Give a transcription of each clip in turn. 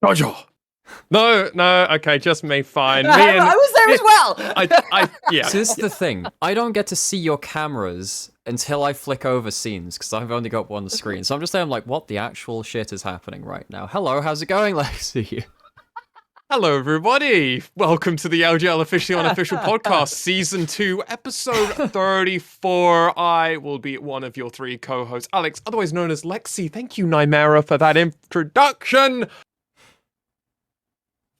Jojo. No, okay, just me, fine. Me and I was there as well. yeah. So this is the thing. I don't get to see your cameras until I flick over scenes because I've only got one screen. So I'm just there. I'm like, what the actual shit is happening right now? Hello, how's it going, Lexi? Hello, everybody. Welcome to the LJL Officially Unofficial Podcast, Season 2, Episode 34. I will be one of your three co-hosts, Alex, otherwise known as Lexi. Thank you, Nymera, for that introduction.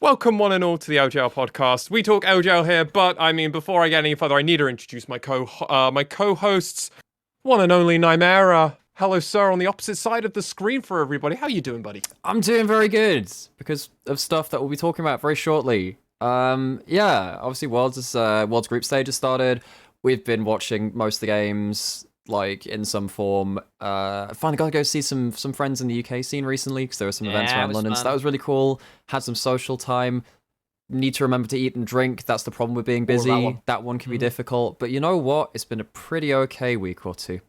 Welcome, one and all, to the LJL Podcast. We talk LJL here, but, before I get any further, I need to introduce my co-hosts, one and only Nymera. Hello, sir, on the opposite side of the screen for everybody. How you doing, buddy? I'm doing very good because of stuff that we'll be talking about very shortly. Obviously World's group stage has started. We've been watching most of the games, like, in some form. Finally got to go see some friends in the UK scene recently because there were some events around London, so that was really cool. Had some social time. Need to remember to eat and drink. That's the problem with being busy. That one can be difficult. But you know what? It's been a pretty okay week or two.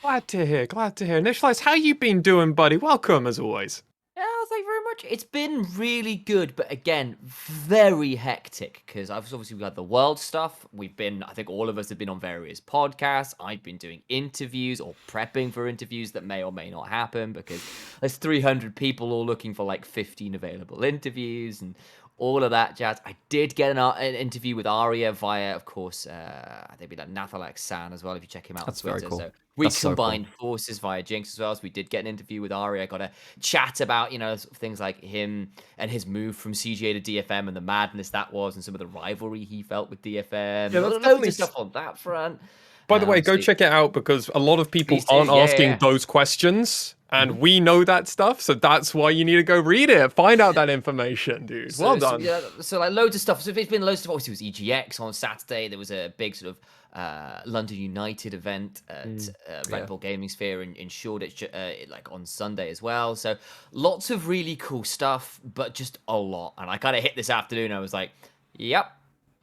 Glad to hear. Nishlice, how you been doing, buddy? Welcome, as always. Yeah, thank you very much. It's been really good, but again, very hectic because obviously we had the world stuff. I think all of us have been on various podcasts. I've been doing interviews or prepping for interviews that may or may not happen because there's 300 people all looking for like 15 available interviews and all of that jazz. I did get an interview with Arya via, of course, I think it'd be like Nathalak San as well, if you check him out on Twitter. Very cool. So we combined forces via Jinx as well. So we did get an interview with Arya. Got a chat about, things like him and his move from CGA to DFM and the madness that was and some of the rivalry he felt with DFM. Yeah, Loads of stuff on that front. By the way, go check it out because a lot of people aren't asking those questions. And we know that stuff, so that's why you need to go read it. Find out that information, dude. Well done. So like loads of stuff. So it's been loads of stuff. Obviously, it was EGX on Saturday. There was a big sort of London United event at Red Bull Gaming Sphere in Shoreditch, like on Sunday as well. So lots of really cool stuff, but just a lot. And I kind of hit this afternoon. I was like, yep.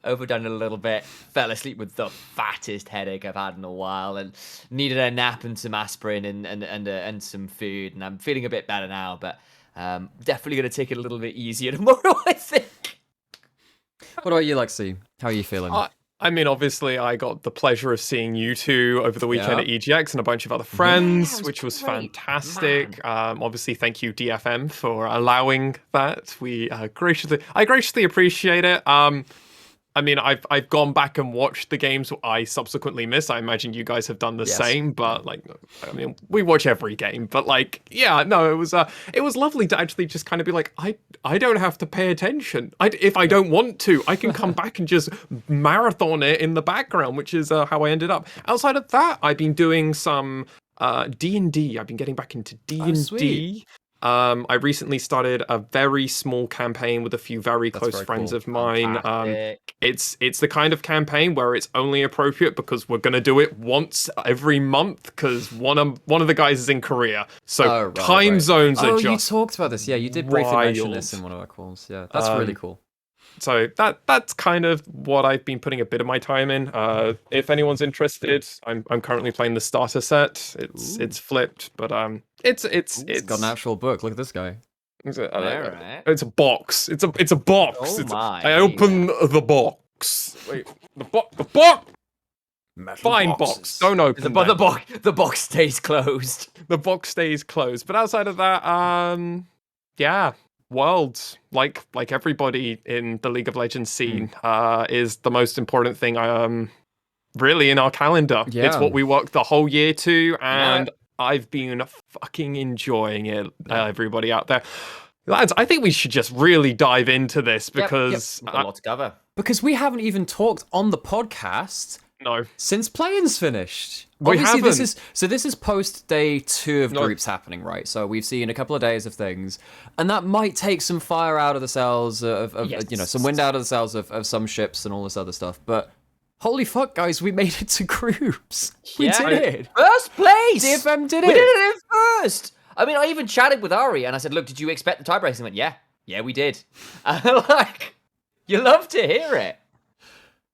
Overdone it a little bit, fell asleep with the fattest headache I've had in a while, and needed a nap and some aspirin and some food, and I'm feeling a bit better now, but definitely going to take it a little bit easier tomorrow, I think. What about you, Lexi? How are you feeling? Obviously, I got the pleasure of seeing you two over the weekend at EGX and a bunch of other friends, which was fantastic. Obviously, thank you, DFM, for allowing that. I graciously appreciate it. I've gone back and watched the games I subsequently missed. I imagine you guys have done the same, but we watch every game. But it was lovely to actually just kind of be like, I don't have to pay attention. If I don't want to, I can come back and just marathon it in the background, which is how I ended up. Outside of that, I've been doing some D&D. I've been getting back into D&D. I recently started a very small campaign with a few very close friends of mine. It's the kind of campaign where it's only appropriate because we're gonna do it once every month because one of the guys is in Korea, so time zones are just. Oh, you talked about this. Yeah, you did briefly mention this in one of our calls. Yeah, that's really cool. So that's kind of what I've been putting a bit of my time in. If anyone's interested, I'm currently playing the starter set. It's flipped, but it's got an actual book. Look at this guy. It's a box. It's a box. Oh my! I open the box. Wait, the box. Fine box. Don't open the box stays closed. The box stays closed. But outside of that, Worlds, like everybody in the League of Legends scene, is the most important thing really in our calendar. Yeah. It's what we work the whole year to, and I've been fucking enjoying it, everybody out there. Lads, I think we should just really dive into this because we've got a lot to cover. Because we haven't even talked on the podcast since play-in's finished. Obviously, this is post day 2 of groups happening, right? So we've seen a couple of days of things, and that might take some fire out of the sails of some wind out of the sails of some ships and all this other stuff. But holy fuck, guys, we made it to groups. We did it. First place. DFM did it. We did it in first. I even chatted with Ari and I said, "Look, did you expect the tiebreaks?" He went, "Yeah, we did." You love to hear it.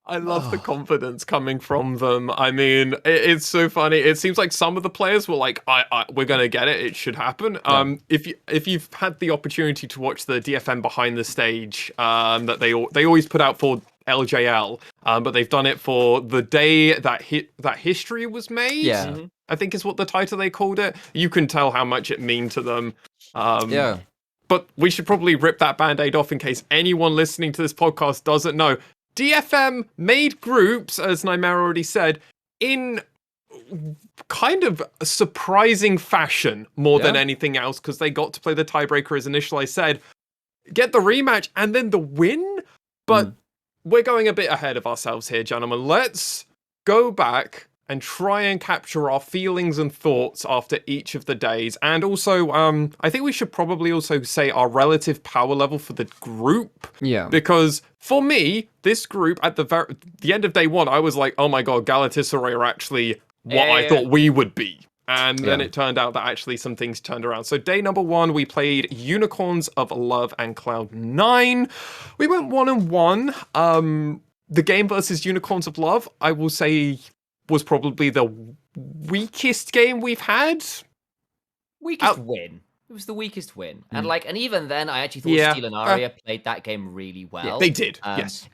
I love the confidence coming from them. I mean, it's so funny. It seems like some of the players were like, we're gonna get it. It should happen." If you've had the opportunity to watch the DFM behind the stage, that they always put out for LJL, but they've done it for the day that history was made. Yeah. I think is what the title they called it. You can tell how much it meant to them. Yeah. But we should probably rip that band-aid off in case anyone listening to this podcast doesn't know. DFM made groups, as Nightmare already said, in kind of a surprising fashion more than anything else, because they got to play the tiebreaker, as initially I said, get the rematch, and then the win. But we're going a bit ahead of ourselves here, gentlemen. Let's go back and try and capture our feelings and thoughts after each of the days. And also, I think we should probably also say our relative power level for the group. Yeah. Because for me, this group, at the end of day one, I was like, oh my god, Galatasaray are actually what I thought we would be. And then it turned out that actually some things turned around. So day number one, we played Unicorns of Love and Cloud9. We went 1-1. The game versus Unicorns of Love, I will say, was probably the weakest game we've had. Weakest win. It was the weakest win. And even then, I actually thought Steel and Aria played that game really well. Yeah, they did, yes.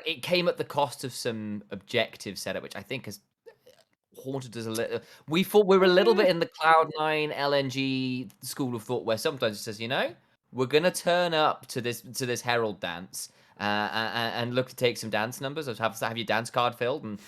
It came at the cost of some objective setup, which I think has haunted us a little. We thought we were a little bit in the Cloud9 LNG school of thought, where sometimes it says, we're gonna turn up to this Herald dance and look to take some dance numbers, or have your dance card filled, and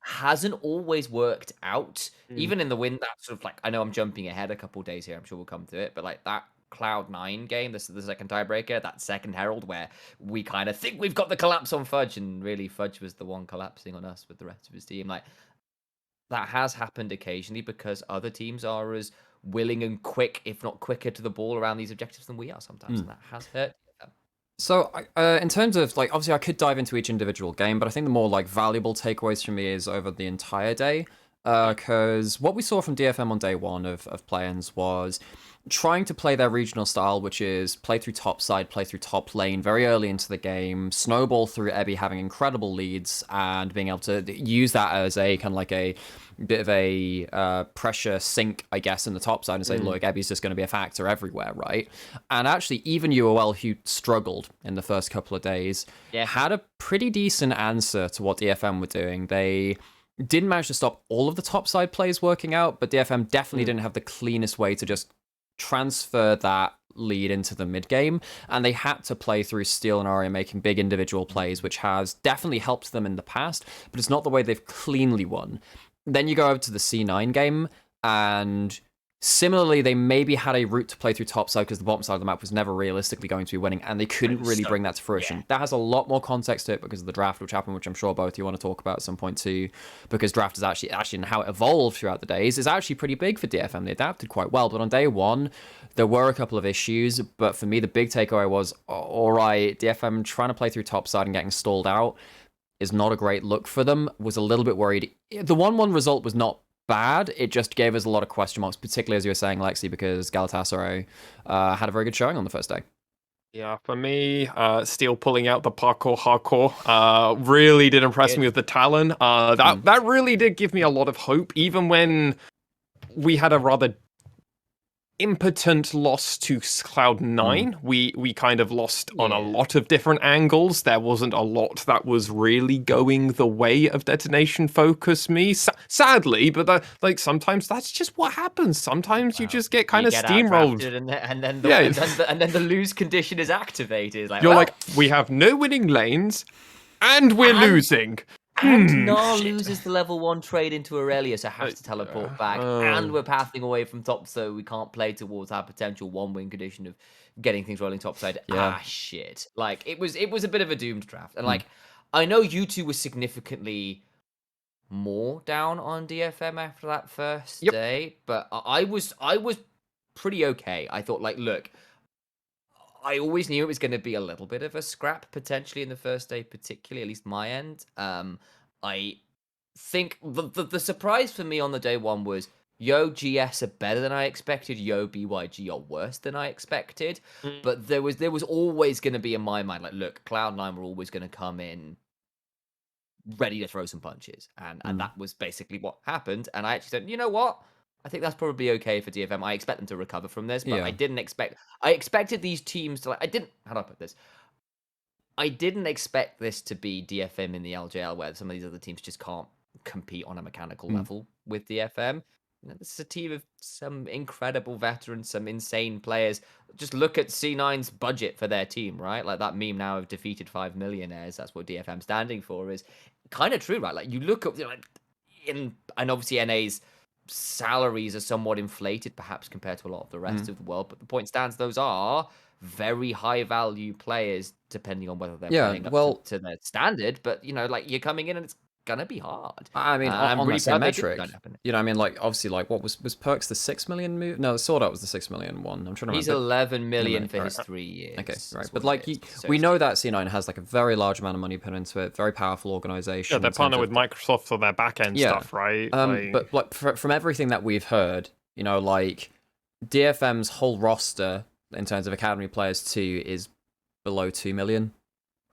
hasn't always worked out. Even in the win, that sort of I know I'm jumping ahead a couple days here, I'm sure we'll come to it, but that Cloud9 game, this is the second tiebreaker, that second Herald, where we kind of think we've got the collapse on Fudge, and really Fudge was the one collapsing on us with the rest of his team. That has happened occasionally because other teams are as willing and quick, if not quicker, to the ball around these objectives than we are sometimes, and that has hurt them. So, in terms of, obviously I could dive into each individual game, but I think the more, valuable takeaways for me is over the entire day, because what we saw from DFM on day one of play-ins was trying to play their regional style, which is play through top side, play through top lane very early into the game, snowball through Ebby having incredible leads, and being able to use that as a kind of a bit of a pressure sink, I guess, in the top side, and say, look, Ebby's just going to be a factor everywhere, right? And actually, even UOL, who struggled in the first couple of days, had a pretty decent answer to what DFM were doing. They didn't manage to stop all of the top side plays working out, but DFM definitely didn't have the cleanest way to just transfer that lead into the mid game, and they had to play through Steel and Aria making big individual plays, which has definitely helped them in the past, but it's not the way they've cleanly won. Then you go over to the C9 game, and similarly, they maybe had a route to play through top side because the bottom side of the map was never realistically going to be winning, and they couldn't really bring that to fruition. That has a lot more context to it because of the draft which happened, which I'm sure both you want to talk about at some point too, because draft is actually and how it evolved throughout the days is actually pretty big for DFM. They adapted quite well, but on day one, there were a couple of issues, but for me, the big takeaway was, all right, DFM trying to play through top side and getting stalled out is not a great look for them. Was a little bit worried. The 1-1 result was not bad. It just gave us a lot of question marks, particularly as you were saying, Lexi, because Galatasaray had a very good showing on the first day. Yeah, for me, Steel pulling out the parkour hardcore really did impress me with the Talon. That really did give me a lot of hope, even when we had a rather impotent loss to Cloud9. We kind of lost on a lot of different angles. There wasn't a lot that was really going the way of Detonation Focus me, sadly, but sometimes that's just what happens. Sometimes you just get kind of steamrolled, and then the lose condition is activated. We have no winning lanes and we're losing. And Gnar loses the level 1 trade into Aurelia, so has to teleport back. And we're pathing away from top, so we can't play towards our potential 1-win condition of getting things rolling topside. Shit. It was a bit of a doomed draft. And I know you two were significantly more down on DFM after that first day, but I was pretty okay. I thought, look, I always knew it was going to be a little bit of a scrap, potentially, in the first day, particularly, at least my end. I think the surprise for me on the day one was, Yo GS are better than I expected, Yo BYG are worse than I expected. But there was always going to be in my mind, look, Cloud9 were always going to come in ready to throw some punches. And that was basically what happened. And I actually said, you know what? I think that's probably okay for DFM. I expect them to recover from this, but I expected these teams to how do I put this? I didn't expect this to be DFM in the LJL where some of these other teams just can't compete on a mechanical level with DFM. This is a team of some incredible veterans, some insane players. Just look at C9's budget for their team, right? Like that meme now of defeated 5 millionaires. That's what DFM standing for is kind of true, right? Like you look up, and obviously NA's salaries are somewhat inflated, perhaps compared to a lot of the rest of the world. But the point stands, those are very high value players, depending on whether they're playing up to their standard. But you're coming in and it's gonna be hard. I mean, on that same metric, I mean, like obviously, like what was Perks the 6 million move? No, Sword Art was the 6 million one. I'm trying to remember. He's 11 million for his 3 years. Okay, right. But like, we know that C9 has like a very large amount of money put into it. Very powerful organization. Yeah, they're partnered with Microsoft for their back end stuff, right? But like from everything that we've heard, like DFM's whole roster in terms of academy players too is below 2 million.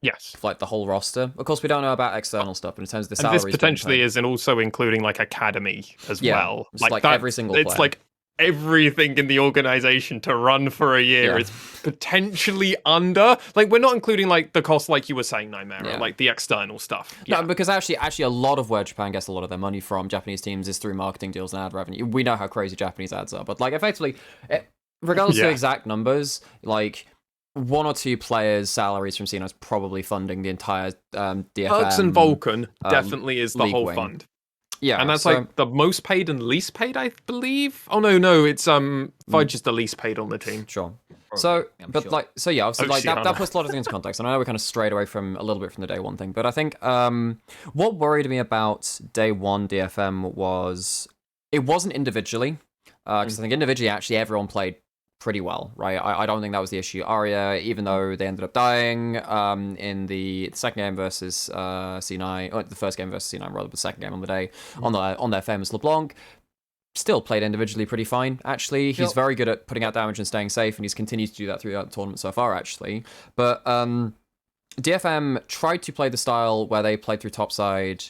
Yes. Like the whole roster. Of course, we don't know about external stuff, but in terms of the salaries... And this potentially isn't also including like academy as well. It's like every single player. It's like everything in the organization to run for a year is potentially under. Like we're not including like the cost, like you were saying, Nightmare, like the external stuff. No, because actually a lot of where Japan gets a lot of their money from, Japanese teams, is through marketing deals and ad revenue. We know how crazy Japanese ads are, but like effectively, regardless of exact numbers, like... 1 or 2 players' salaries from C9 is probably funding the entire DFM. Perks and Vulcan definitely is the whole fund. Yeah, and that's like the most paid and least paid, I believe. Oh no, it's Fudge is the least paid on the team. Sure. Obviously, that puts a lot of things into context. And I know we kind of strayed away from a little bit from the day one thing, but I think what worried me about day one DFM was it wasn't individually, because I think individually actually everyone played pretty well, right? I don't think that was the issue. Aria, even though they ended up dying in the second game versus C9, or the first game versus C9 rather, but the second game on the day on their famous LeBlanc, still played individually pretty fine. Actually, he's very good at putting out damage and staying safe, and he's continued to do that throughout the tournament so far. Actually, but DFM tried to play the style where they played through topside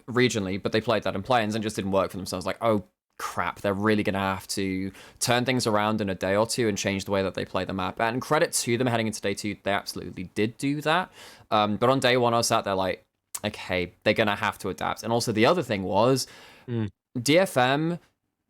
regionally, but they played that in play-ins and just didn't work for themselves. Like, oh crap, they're really going to have to turn things around in a day or two and change the way that they play the map. And credit to them heading into day 2, they absolutely did do that. But on day 1, I was sat there like, okay, they're going to have to adapt. And also the other thing was, DFM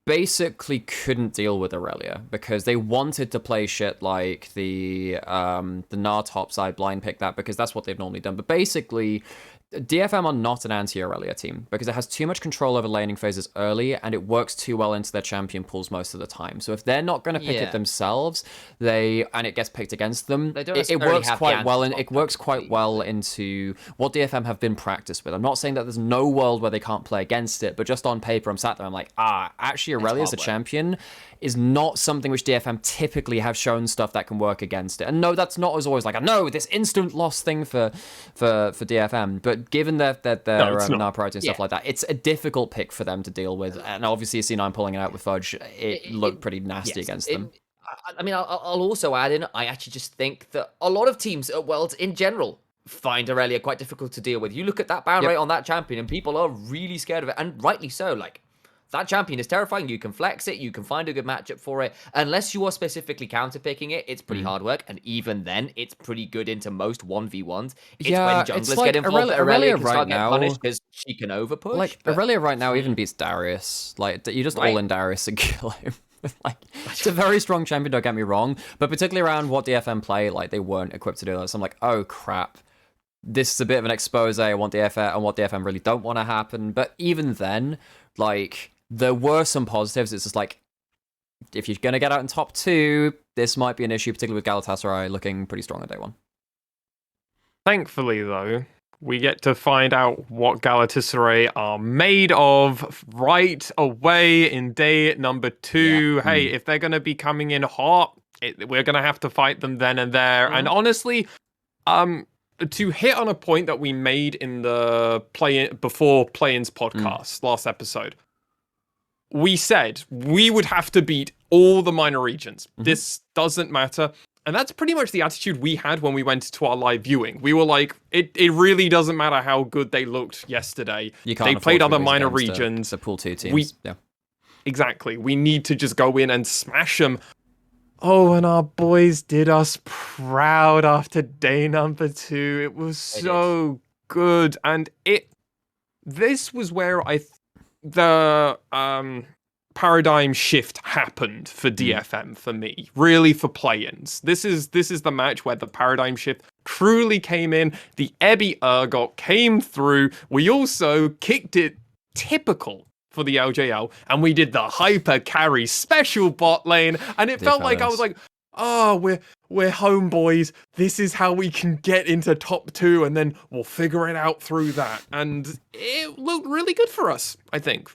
basically couldn't deal with Aurelia because they wanted to play shit like the Gnar topside blind pick that because that's what they've normally done. But basically, DFM are not an anti-Aurelia team because it has too much control over laning phases early and it works too well into their champion pools most of the time. So if they're not going to pick it themselves, and it gets picked against them, it works quite well, and it works quite well into what DFM have been practiced with. I'm not saying that there's no world where they can't play against it, but just on paper, I'm sat there, I'm like, actually Aurelia as a champion is not something which DFM typically have shown stuff that can work against it. And no, that's not as always like, no, this instant loss thing for DFM, but given their Gnar priority and stuff like that, it's a difficult pick for them to deal with. And obviously, C9 pulling it out with Fudge, it looked pretty nasty against them. I mean, I'll also add in, I actually just think that a lot of teams at Worlds in general find Aurelia quite difficult to deal with. You look at that ban rate on that champion, and people are really scared of it, and rightly so. Like, that champion is terrifying. You can flex it. You can find a good matchup for it. Unless you are specifically counterpicking it, it's pretty hard work. And even then, it's pretty good into most 1v1s. It's when junglers get involved. Aurelia can start getting punished because she can overpush. Like, Aurelia right now even beats Darius. Like, you just all in Darius and kill him. Like, it's a very strong champion, don't get me wrong. But particularly around what DFM play, like, they weren't equipped to do that. So I'm like, oh, crap. This is a bit of an expose on what DFM really don't want to happen. But even then, like, there were some positives. It's just like, if you're going to get out in top 2, this might be an issue, particularly with Galatasaray looking pretty strong on day 1. Thankfully, though, we get to find out what Galatasaray are made of right away in day number 2. Yeah. Hey, if they're going to be coming in hot, we're going to have to fight them then and there. And honestly, to hit on a point that we made in the before Play-Ins podcast, last episode, we said we would have to beat all the minor regions. This doesn't matter. And that's pretty much the attitude we had when we went to our live viewing. We were like, it really doesn't matter how good they looked yesterday. You can't They played afford to other lose minor against regions. the pool 2 teams. Yeah. Exactly. We need to just go in and smash them. Oh, and our boys did us proud after day number 2. It was so good. And this was where the paradigm shift happened for DFM for me, really for play-ins. This is the match where the paradigm shift truly came in. The Ebby Urgot came through. We also kicked it typical for the LJL, and we did the hyper carry special bot lane, and it felt like I was like, oh, we're home, boys. This is how we can get into top 2, and then we'll figure it out through that. And it looked really good for us, I think.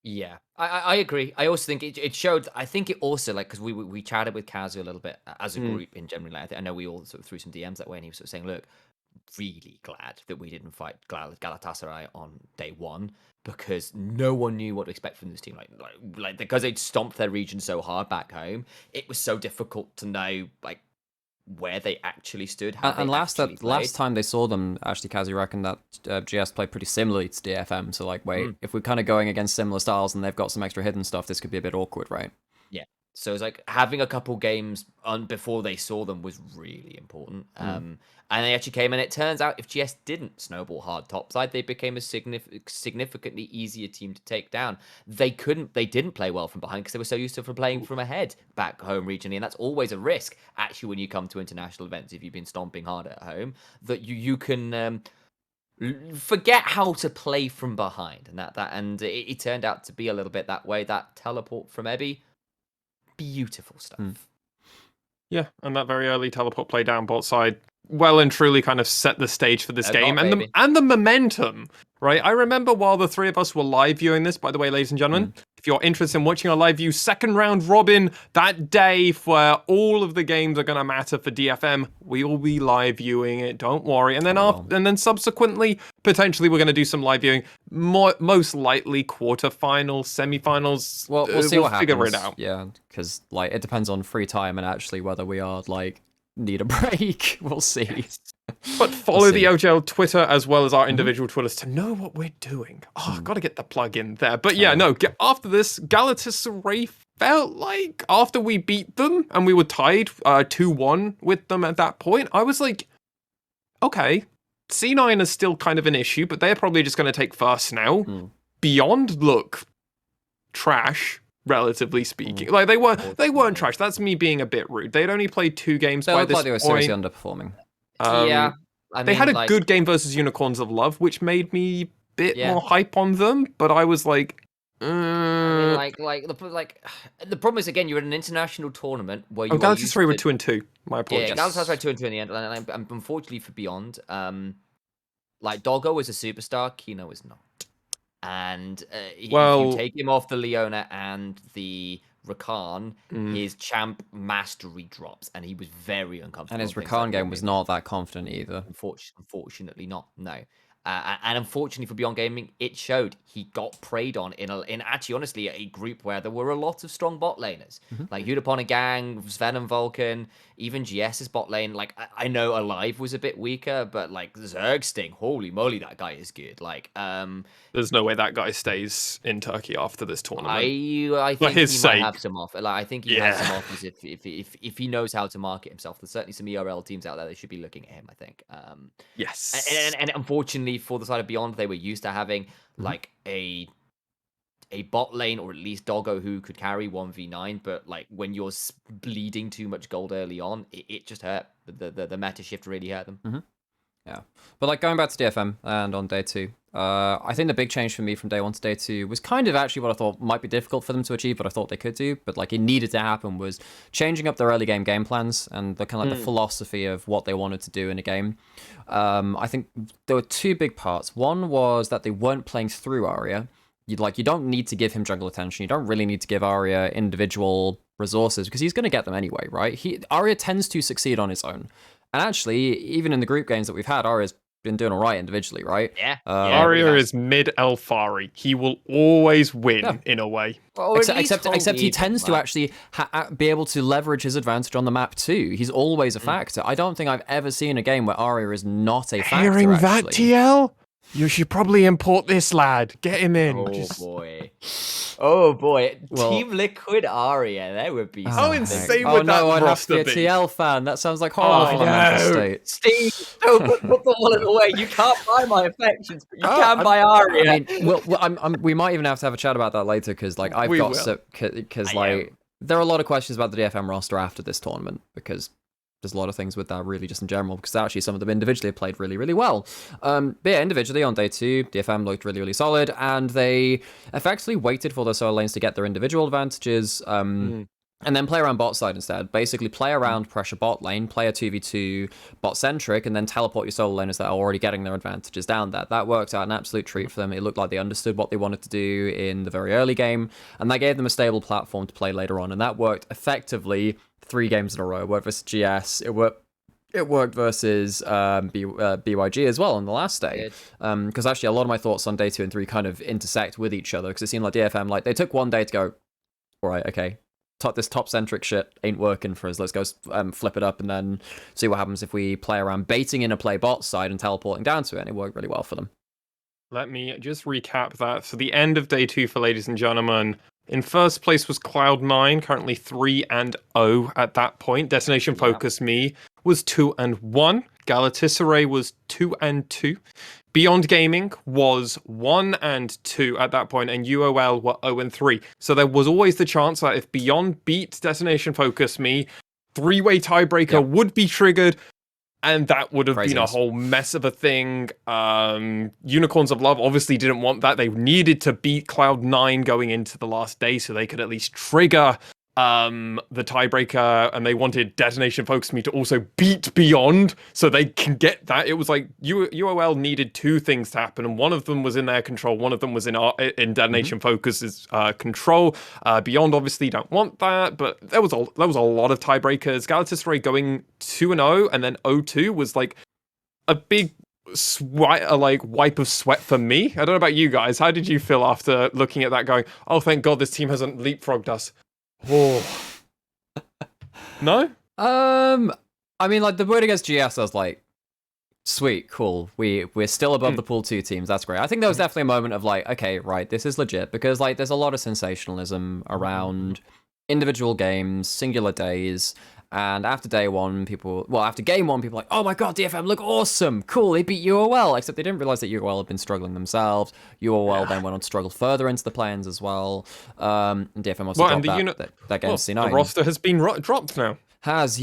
Yeah, I agree. I also think it showed. I think it also, like, because we chatted with Kazu a little bit as a group in general. I know we all sort of threw some DMs that way, and he was sort of saying, look, really glad that we didn't fight Galatasaray on day 1, because no one knew what to expect from this team. Like because they'd stomped their region so hard back home, it was so difficult to know like where they actually stood. And last time they saw them, actually, Kazi reckoned that GS played pretty similarly to DFM. So like, wait, if we're kind of going against similar styles and they've got some extra hidden stuff, this could be a bit awkward, right? Yeah. So it's like having a couple games before they saw them was really important. And they actually came, and it turns out if GS didn't snowball hard topside, they became a significantly easier team to take down. They didn't play well from behind because they were so used to playing from ahead back home regionally, and that's always a risk actually when you come to international events. If you've been stomping hard at home, that you can forget how to play from behind, and it turned out to be a little bit that way. That teleport from Ebby, beautiful stuff. Yeah, and that very early teleport play down bot side well and truly kind of set the stage for this game, and the momentum, right? I remember while the 3 of us were live viewing this, by the way, ladies and gentlemen, if you're interested in watching our live view second round robin that day where all of the games are going to matter for DFM, we will be live viewing it, don't worry. And then subsequently, potentially we're going to do some live viewing, most likely quarterfinals, semifinals. Well, we'll see what happens. Figure it out. Yeah, because like it depends on free time and actually whether we are like need a break. We'll see. But follow the LJL Twitter as well as our individual Twitters to know what we're doing. Oh, got to get the plug in there. But yeah, no, after this, Galatasaray felt like after we beat them and we were tied 2-1 with them at that point, I was like, okay, C9 is still kind of an issue, but they're probably just going to take first now. Beyond look trash, relatively speaking. Like they weren't trash. That's me being a bit rude. They'd only played 2 games by this point. They were seriously underperforming. Yeah. They had a good game versus Unicorns of Love, which made me a bit more hype on them, but I was like, the problem is, again, you're at an international tournament where you Galatasaray were 2-2. My apologies. Yeah, Galatasaray 2-2 in the end, and unfortunately for Beyond, like Doggo is a superstar, Kino is not. And if you take him off the Leona and the Rakan, his champ mastery drops, and he was very uncomfortable. And his Rakan game was not that confident either. Unfortunately not, no. And unfortunately for Beyond Gaming, it showed. He got preyed on in actually, honestly, a group where there were a lot of strong bot laners. Like Hudapon and Gang, Sven and Vulcan, even GS's bot lane. Like, I know Alive was a bit weaker, but like Zergsting, holy moly, that guy is good. Like, there's no way that guy stays in Turkey after this tournament. I think he might have some off. Like, I think he has some offers if he knows how to market himself. There's certainly some ERL teams out there that should be looking at him, I think. Yes. And unfortunately for the side of Beyond, they were used to having like a bot lane, or at least Doggo, who could carry 1v9, but like when you're bleeding too much gold early on, it just hurt. The meta shift really hurt them. Yeah, but like going back to DFM and on day 2, I think the big change for me from day 1 to day 2 was kind of actually what I thought might be difficult for them to achieve, but I thought they could do, but like it needed to happen, was changing up their early game plans and the kind of like the philosophy of what they wanted to do in a game. I think there were 2 big parts. One was that they weren't playing through Arya. You don't need to give him jungle attention. You don't really need to give Arya individual resources because he's going to get them anyway, right? Arya tends to succeed on his own. And actually, even in the group games that we've had, Arya's been doing all right individually, right? Yeah. Aria is mid Elfari. He will always win in a way. Or at least Except he hold tends even, to actually be able to leverage his advantage on the map too. He's always a factor. I don't think I've ever seen a game where Aria is not a factor. Hearing that, actually. TL? You should probably import this lad. Get him in. boy. Oh boy. Well- Team Liquid Aria. That would be How something. insane Oh would no, that I'd have to roster be a be? TL fan. That sounds like horrible for the mental state. Steve, don't put the wallet away. You can't buy my affections, but you can buy Aria. I mean, we might even have to have a chat about that later because, like, I've We got will. because like there are a lot of questions about the DFM roster after this tournament because there's a lot of things with that really just in general because actually some of them individually have played really, really well. But yeah, individually on day 2, DFM looked really, really solid and they effectively waited for their solo lanes to get their individual advantages. And then play around bot side instead. Basically, play around pressure bot lane, play a 2v2 bot centric, and then teleport your solo laners that are already getting their advantages down there. That worked out an absolute treat for them. It looked like they understood what they wanted to do in the very early game, and that gave them a stable platform to play later on. And that worked effectively 3 games in a row. It worked versus GS. It worked versus BYG as well on the last day. Because actually, a lot of my thoughts on day 2 and 3 kind of intersect with each other. Because it seemed like DFM, like they took one day to go, all right, okay. This top-centric shit ain't working for us. Let's go flip it up and then see what happens if we play around baiting in a play bot side and teleporting down to it. And it worked really well for them. Let me just recap that. So the end of day 2 for ladies and gentlemen. In first place was Cloud9, currently 3-0 at that point. Destination Focus Me was 2-1. Galatasaray was 2-2. Beyond Gaming was 1-2 at that point, and UOL were 0-3. So there was always the chance that if Beyond beat Destination Focus Me, 3-way tiebreaker would be triggered, and that would have been a whole mess of a thing. Unicorns of Love obviously didn't want that. They needed to beat Cloud9 going into the last day so they could at least trigger the tiebreaker, and they wanted Destination Focus Me to also beat Beyond so they can get that. It was like UOL needed 2 things to happen, and one of them was in their control, one of them was in Destination Focus's control. Beyond obviously don't want that, but there was a lot of tiebreakers. Galatasaray going 2-0 and then 0-2 was like a big wipe of sweat for me. I don't know about you guys. How did you feel after looking at that going, oh, thank God this team hasn't leapfrogged us? Oh. No? I mean, like, the win against GS, I was like, sweet, cool. We're still above the pool 2 teams. That's great. I think there was definitely a moment of like, okay, right, this is legit because like there's a lot of sensationalism around individual games, singular days. And after day 1, after game 1, people were like, oh my god, DFM look awesome, cool, they beat UOL, except they didn't realize that UOL had been struggling themselves. UOL then went on to struggle further into the plans as well. And DFM also dropped that game to C9. The roster has been dropped now. Has,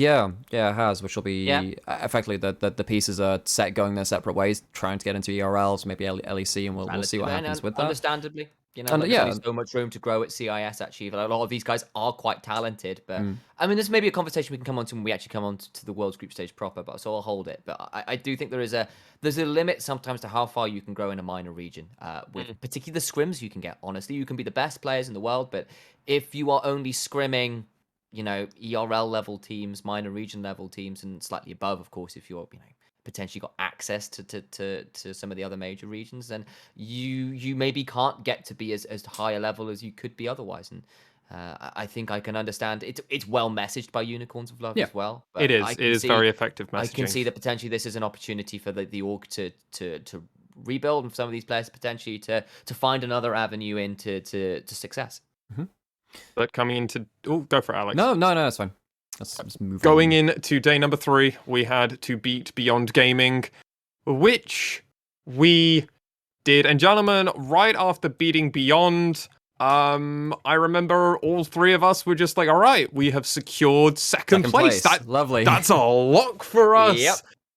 which will be effectively the pieces are set going their separate ways, trying to get into ERLs, maybe LEC, and we'll see what happens with that. Understandably. You know, there's only so much room to grow at CIS, actually. A lot of these guys are quite talented, but I mean, this may be a conversation we can come on to when we actually come on to the World's Group Stage proper, but so I'll hold it. But I do think there's a limit sometimes to how far you can grow in a minor region, with particularly the scrims you can get. Honestly, you can be the best players in the world, but if you are only scrimming, you know, ERL level teams, minor region level teams, and slightly above, of course, if you're, you know, potentially got access to some of the other major regions, then you maybe can't get to be as high a level as you could be otherwise. And I think I can understand it's well messaged by Unicorns of Love as well. But it is very effective messaging. I can see that potentially this is an opportunity for the org to rebuild, and for some of these players potentially to find another avenue into success. But coming into go for it, Alex. No, it's fine. Let's move Going into day number 3, we had to beat Beyond Gaming, which we did. And gentlemen, right after beating Beyond, I remember all 3 of us were just like, all right, we have secured second place. Lovely. That's a lock for us. Yep.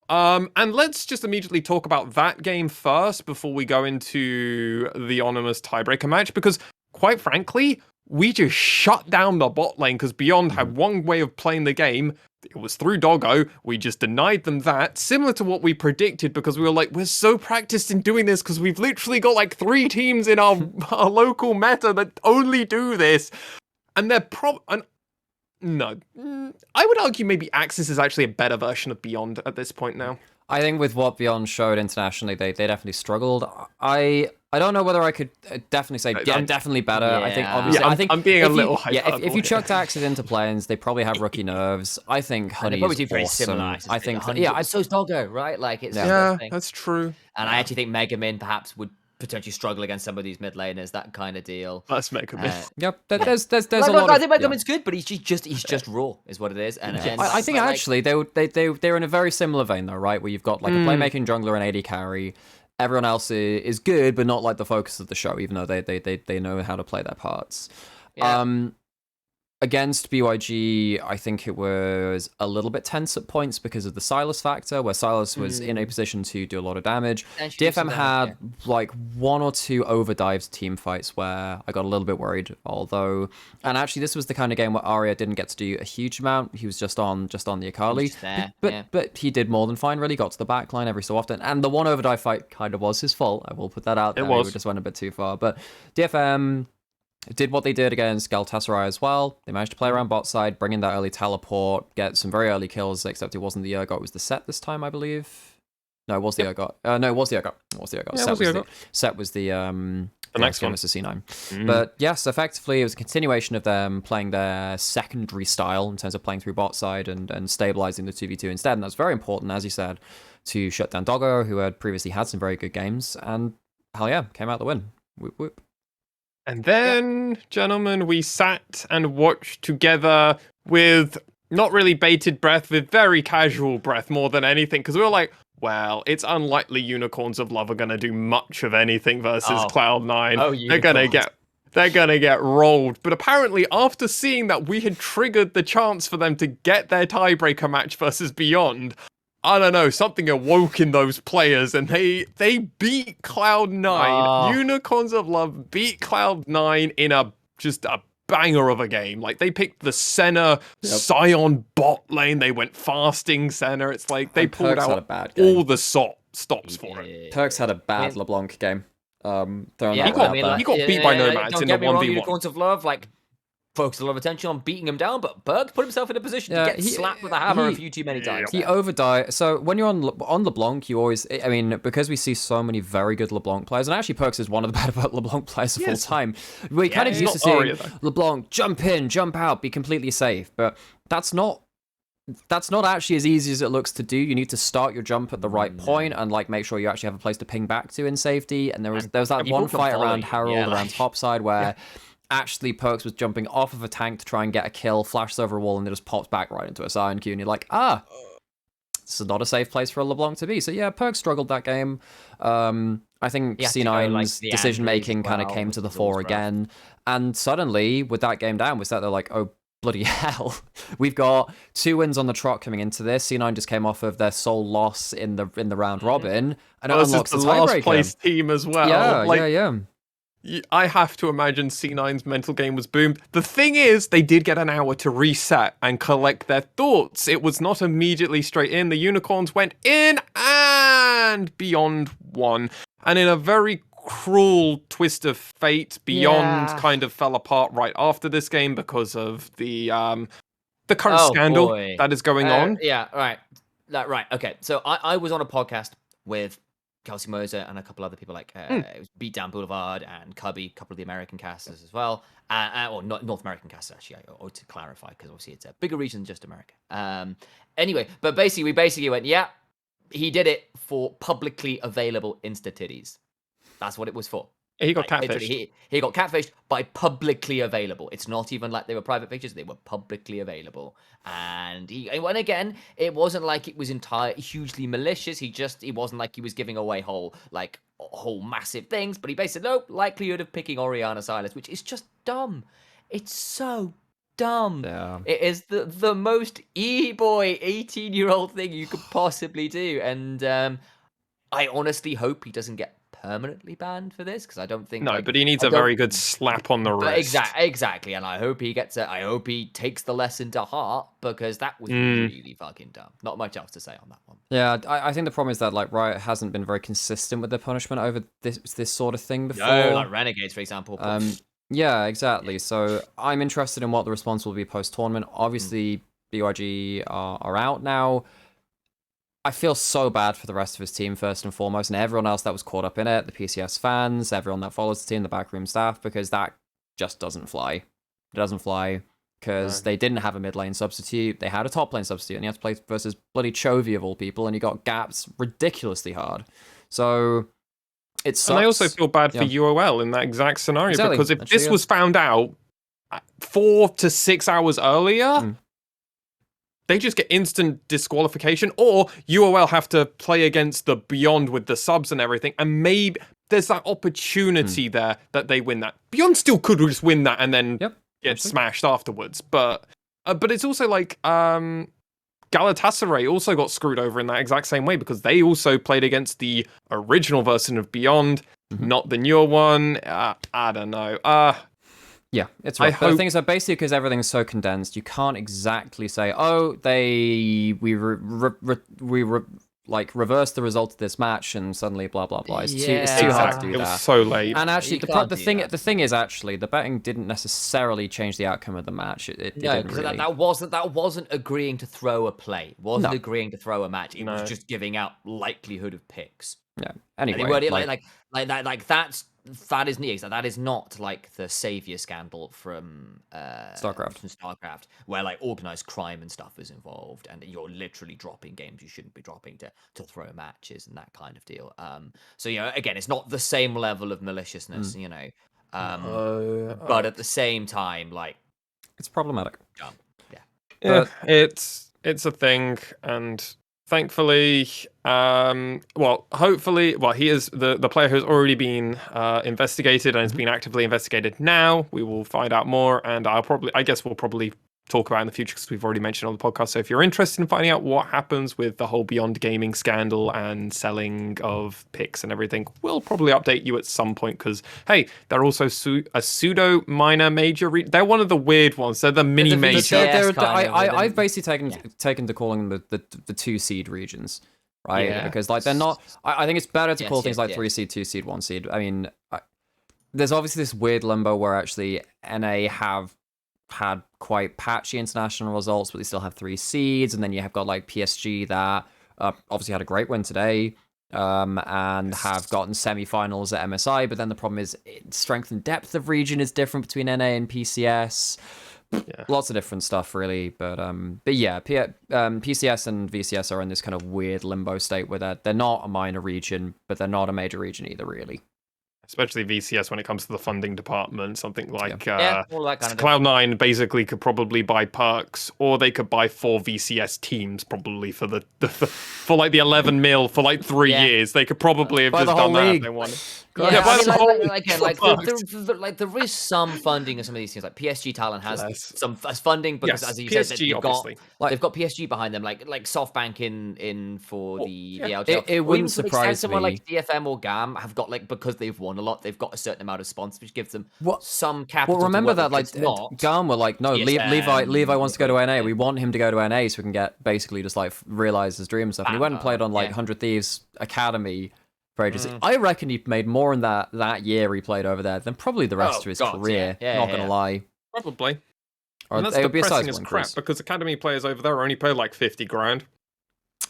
And let's just immediately talk about that game first before we go into the anonymous tiebreaker match, because quite frankly, we just shut down the bot lane because Beyond had one way of playing the game. It was through Doggo. We just denied them that. Similar to what we predicted, because we were like, we're so practiced in doing this because we've literally got like 3 teams in our local meta that only do this. And they're no. I would argue maybe Axis is actually a better version of Beyond at this point now. I think with what Beyond showed internationally, they definitely struggled. I don't know whether I could definitely say definitely better. I think obviously I think I'm being a little if you chucked Axis into planes, they probably have rookie nerves. I think Honey probably is do very awesome. similar. I think Honey, so's Doggo, right? Like it's that's true. And I actually think Mega Min perhaps would potentially struggle against some of these mid laners, that kind of deal. Let's Mega Min. Yep, there's a lot. I think Mega Min's good, but he's just raw, is what it is. And I think actually they're in a very similar vein though, right? Where you've got like a playmaking jungler and AD carry. Everyone else is good, but not like the focus of the show, even though they know how to play their parts. Yeah. Against BYG, I think it was a little bit tense at points because of the Sylas factor, where Sylas was in a position to do a lot of damage. DFM had like 1 or 2 overdives team fights where I got a little bit worried, and actually this was the kind of game where Arya didn't get to do a huge amount. He was just on the Akali, but he did more than fine, really got to the back line every so often, and the one overdive fight kind of was his fault. I will put that out there. We just went a bit too far, but DFM did what they did against Galatasaray as well. They managed to play around bot side, bring in that early teleport, get some very early kills, except it wasn't the Urgot, it was the Set this time, I believe. No, it was the Urgot. No, it was the Urgot. It was the Urgot. Set was the next one. Versus C9. But yes, effectively, it was a continuation of them playing their secondary style in terms of playing through bot side and stabilizing the 2v2 instead. And that's very important, as you said, to shut down Doggo, who had previously had some very good games. And hell yeah, came out the win. Whoop whoop. And then, gentlemen, we sat and watched together with not really bated breath, with very casual breath more than anything, because we were like, well, it's unlikely Unicorns of Love are going to do much of anything versus Cloud9. They're gonna get rolled. But apparently, after seeing that we had triggered the chance for them to get their tiebreaker match versus Beyond, I don't know, something awoke in those players, and they beat Cloud9. Unicorns of Love beat Cloud9 in just a banger of a game. Like, they picked the Senna Sion bot lane. They went fasting Senna. It's like they pulled out all the stops for it. Perks had a bad LeBlanc game. He got beat by Nomads in the 1v1. Unicorns of Love, like, focused a lot of attention on beating him down, but Berg put himself in a position to get slapped with a hammer a few too many times. He overdied. So when you're on LeBlanc, you always, I mean, because we see so many very good LeBlanc players, and actually Perks is one of the better LeBlanc players of all time. We kind of used to seeing LeBlanc jump in, jump out, be completely safe, but that's not actually as easy as it looks to do. You need to start your jump at the right point and like make sure you actually have a place to ping back to in safety. And there was that one fight around Harold around topside where actually Perks was jumping off of a tank to try and get a kill, flashes over a wall, and it just pops back right into a Sion Q, and you're like, this is not a safe place for a LeBlanc to be. So yeah, Perks struggled that game. I think C9's decision making kind of came to the fore again, and suddenly with that game down, we sat there like, oh bloody hell, we've got 2 wins on the trot coming into this. C9 just came off of their sole loss in the round robin, and it unlocks the last place team as well. Yeah. I have to imagine C9's mental game was boomed. The thing is, they did get an hour to reset and collect their thoughts. It was not immediately straight in. The Unicorns went in and Beyond won. And in a very cruel twist of fate, Beyond kind of fell apart right after this game because of the current scandal that is going on. Yeah, right. Okay. So I was on a podcast with Kelsey Moser and a couple other people, like it was Beatdown Boulevard and Cubby, a couple of the American casters as well, or not North American casters actually, or to clarify, because obviously it's a bigger region than just America. Anyway, but we basically went, yeah, he did it for publicly available Insta titties. That's what it was for. He got catfished. He got catfished by publicly available. It's not even like they were private pictures; they were publicly available. And again, it wasn't like it was hugely malicious. He wasn't like he was giving away whole massive things. But he basically likelihood of picking Oriana Silas, which is just dumb. It's so dumb. Yeah. It is the most e-boy 18-year-old thing you could possibly do. And I honestly hope he doesn't get permanently banned for this, because I don't think but he needs a very good slap on the wrist. Exactly, and I hope he gets it. I hope he takes the lesson to heart, because that was really fucking dumb. Not much else to say on that one. Yeah, I think the problem is that like Riot hasn't been very consistent with their punishment over this sort of thing before. No, like Renegades, for example. Yeah, exactly. So I'm interested in what the response will be post tournament. Obviously, BYG are out now. I feel so bad for the rest of his team, first and foremost, and everyone else that was caught up in it, the PCS fans, everyone that follows the team, the backroom staff, because that just doesn't fly. It doesn't fly, because they didn't have a mid lane substitute, they had a top lane substitute, and you had to play versus bloody Chovy of all people, and you got gapped ridiculously hard. So, it sucks. And I also feel bad for UOL in that exact scenario, because if this was found out 4 to 6 hours earlier, they just get instant disqualification, or UOL have to play against the Beyond with the subs and everything, and maybe there's that opportunity there that they win that. Beyond still could just win that and then get smashed afterwards, but it's also like Galatasaray also got screwed over in that exact same way, because they also played against the original version of Beyond, not the newer one. I don't know. Yeah, it's right. But the thing is that basically, because everything's so condensed, you can't exactly say, "Oh, we reversed the result of this match and suddenly blah blah blah." It's too hard to do that. It was so late. And actually, the thing is actually the betting didn't necessarily change the outcome of the match. It didn't really. that wasn't agreeing to throw a play. Wasn't agreeing to throw a match. It was just giving out likelihood of picks. Yeah. Anyway, that is not like the savior scandal from StarCraft, where like organized crime and stuff is involved, and you're literally dropping games you shouldn't be dropping to throw matches and that kind of deal. So again, it's not the same level of maliciousness, but at the same time, like it's problematic. But it's a thing, and thankfully, hopefully, he is the player who's already been investigated and is being actively investigated now. We will find out more, and I guess we'll probably talk about it in the future, because we've already mentioned on the podcast. So if you're interested in finding out what happens with the whole Beyond Gaming scandal and selling of picks and everything, we'll probably update you at some point, because hey, they're also a pseudo minor major. They're one of the weird ones. They're the mini major. I've basically taken to calling them the 2 seed regions, right? Yeah. Because like they're not. I think it's better to call things like 3 seed, 2 seed, 1 seed. I mean, there's obviously this weird limbo where actually NA have had quite patchy international results, but they still have 3 seeds, and then you have got like PSG that obviously had a great win today, and have gotten semi-finals at MSI, but then the problem is strength and depth of region is different between NA and PCS. Lots of different stuff really, but yeah, PCS and VCS are in this kind of weird limbo state where they're not a minor region, but they're not a major region either, really. Especially VCS when it comes to the funding department, something like all that kind of Cloud9 basically could probably buy perks, or they could buy 4 VCS teams probably for for like the 11 mil for like 3 years. They could probably have just done that if they wanted. There is some funding of some of these things. Like PSG Talent has some funding because, as you said, they've got PSG behind them, like SoftBank in for the LJL. It wouldn't surprise me. Someone like DFM or GAM have got, like, because they've won a lot, they've got a certain amount of sponsors, which gives them some capital. Well, remember that like GAM were like, no, Levi wants to go to NA. We want him to go to NA so we can get basically just like realize his dream and stuff. And he went and played on like 100 Thieves Academy. I reckon he made more in that year he played over there than probably the rest of his career. Not gonna lie. Probably. Or and that's depressing as crap, because academy players over there only pay like 50 grand.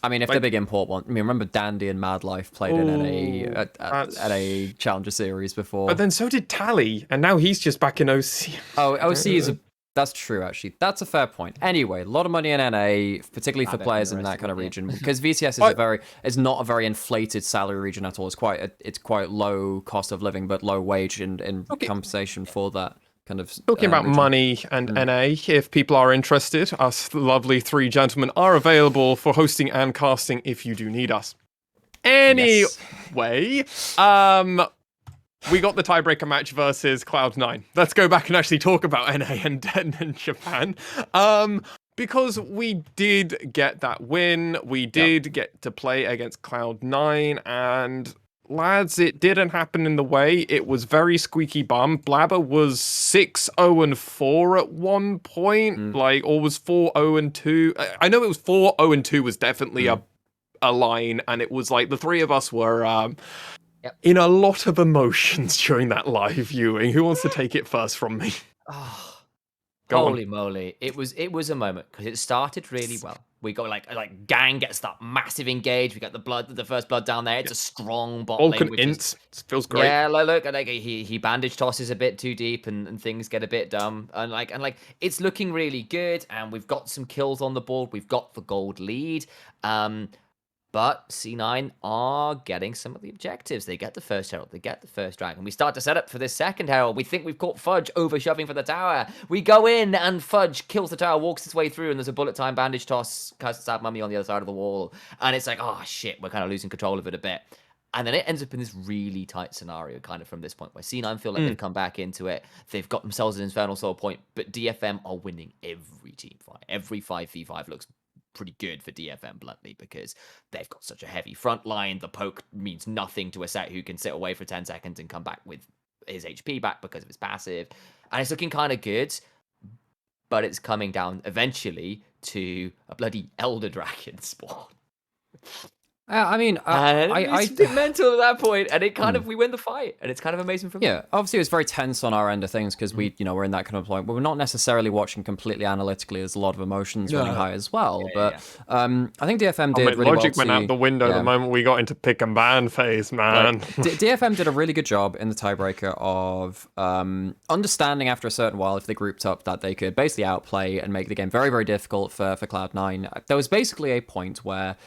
I mean, if they're big import ones. I mean, remember Dandy and Mad Life played in at a Challenger Series before. But then so did Tally, and now he's just back in OC. Oh, OC is that's true, actually. That's a fair point. Anyway, a lot of money in NA, particularly for players in that kind of region, because VCS is not a very inflated salary region at all. It's quite low cost of living, but low wage in compensation for that kind of. Talking about region. Money and NA, if people are interested, us lovely 3 gentlemen are available for hosting and casting if you do need us. Anyway, we got the tiebreaker match versus Cloud9. Let's go back and actually talk about NA and Japan. Because we did get that win. We did get to play against Cloud9. And lads, it didn't happen in the way. It was very squeaky bum. Blabber was 6-0-4 at one point. Or was 4-0-2. I know it was 4-0-2 was definitely a line. And it was like the 3 of us were... in a lot of emotions during that live viewing. Who wants to take it first from me? Holy moly. It was a moment, because it started really well. We got like Gang gets that massive engage. We got the first blood down there. It's a strong bot Vulcan lane, which ints. Feels great. yeah, look, like he bandage tosses a bit too deep, and things get a bit dumb, and like it's looking really good, and we've got some kills on the board. We've got the gold lead. But C9 are getting some of the objectives. They get the first herald, they get the first dragon. We start to set up for this second herald. We think we've caught Fudge over shoving for the tower. We go in and Fudge kills the tower, walks his way through, and there's a bullet time bandage toss, casts Sad Mummy on the other side of the wall. And it's like, oh shit, we're kind of losing control of it a bit. And then it ends up in this really tight scenario kind of from this point where C9 feel like they've come back into it. They've got themselves an Infernal Soul point, but DFM are winning every team fight. Every 5v5 looks pretty good for DFM bluntly because they've got such a heavy front line. The poke means nothing to a set who can sit away for 10 seconds and come back with his HP back because of his passive. And it's looking kind of good, but it's coming down eventually to a bloody Elder Dragon spawn. I mean, it's a bit mental at that point, and it kind of we win the fight, and it's kind of amazing for me. Yeah, obviously it was very tense on our end of things because we're in that kind of point where we're not necessarily watching completely analytically. There's a lot of emotions running high as well. I think DFM did really logic well went out the window the moment we got into pick and ban phase, man. DFM did a really good job in the tiebreaker of understanding after a certain while if they grouped up that they could basically outplay and make the game very, very difficult for Cloud9. There was basically a point where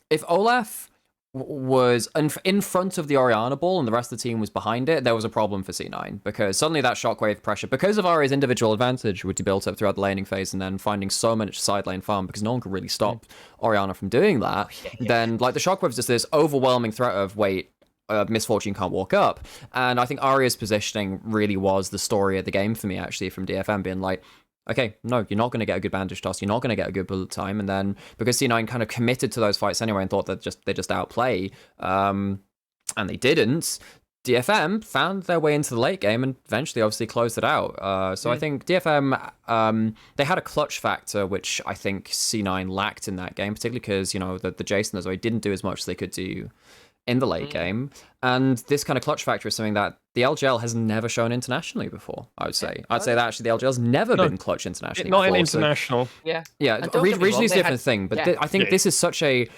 if Olaf was in front of the Orianna ball and the rest of the team was behind it, there was a problem for C9 because suddenly that shockwave pressure, because of Aria's individual advantage, would be built up throughout the laning phase and then finding so much side lane farm because no one could really stop Orianna from doing that. Then like the shockwave's just this overwhelming threat of Misfortune can't walk up. And I think Aria's positioning really was the story of the game for me, actually, from DFM being like, okay, no, you're not going to get a good bandage toss. You're not going to get a good bullet time. And then because C9 kind of committed to those fights anyway and thought that they just outplay, and they didn't, DFM found their way into the late game and eventually obviously closed it out. So I think DFM, they had a clutch factor, which I think C9 lacked in that game, particularly because, the Jason as well didn't do as much as they could do in the late game. And this kind of clutch factor is something that the LJL has never shown internationally before, I would say. I'd say that actually the LJL's never been clutch internationally not before. In international. Yeah, regionally it's a different thing, but I think this is such an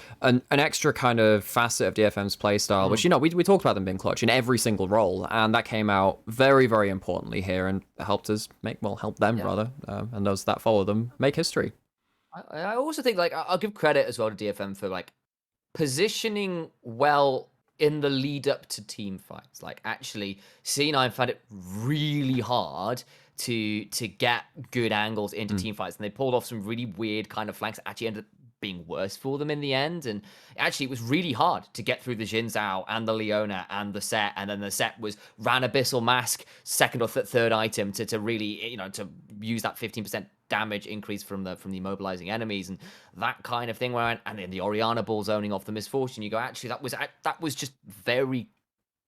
extra kind of facet of DFM's playstyle, which, we talked about them being clutch in every single role, and that came out very, very importantly here and helped us help them rather, and those that follow them make history. I also think, I'll give credit as well to DFM for, positioning well in the lead up to team fights. Actually, C9 found it really hard to get good angles into team fights, and they pulled off some really weird kind of flanks that actually ended up being worse for them in the end. And actually, it was really hard to get through the Jin Zhao and the Leona and the set, and then the set ran Abyssal Mask, second or third item to really, to use that 15% damage increase from the immobilizing enemies and that kind of thing. And then the Orianna ball zoning off the Misfortune, you go, actually, that was just very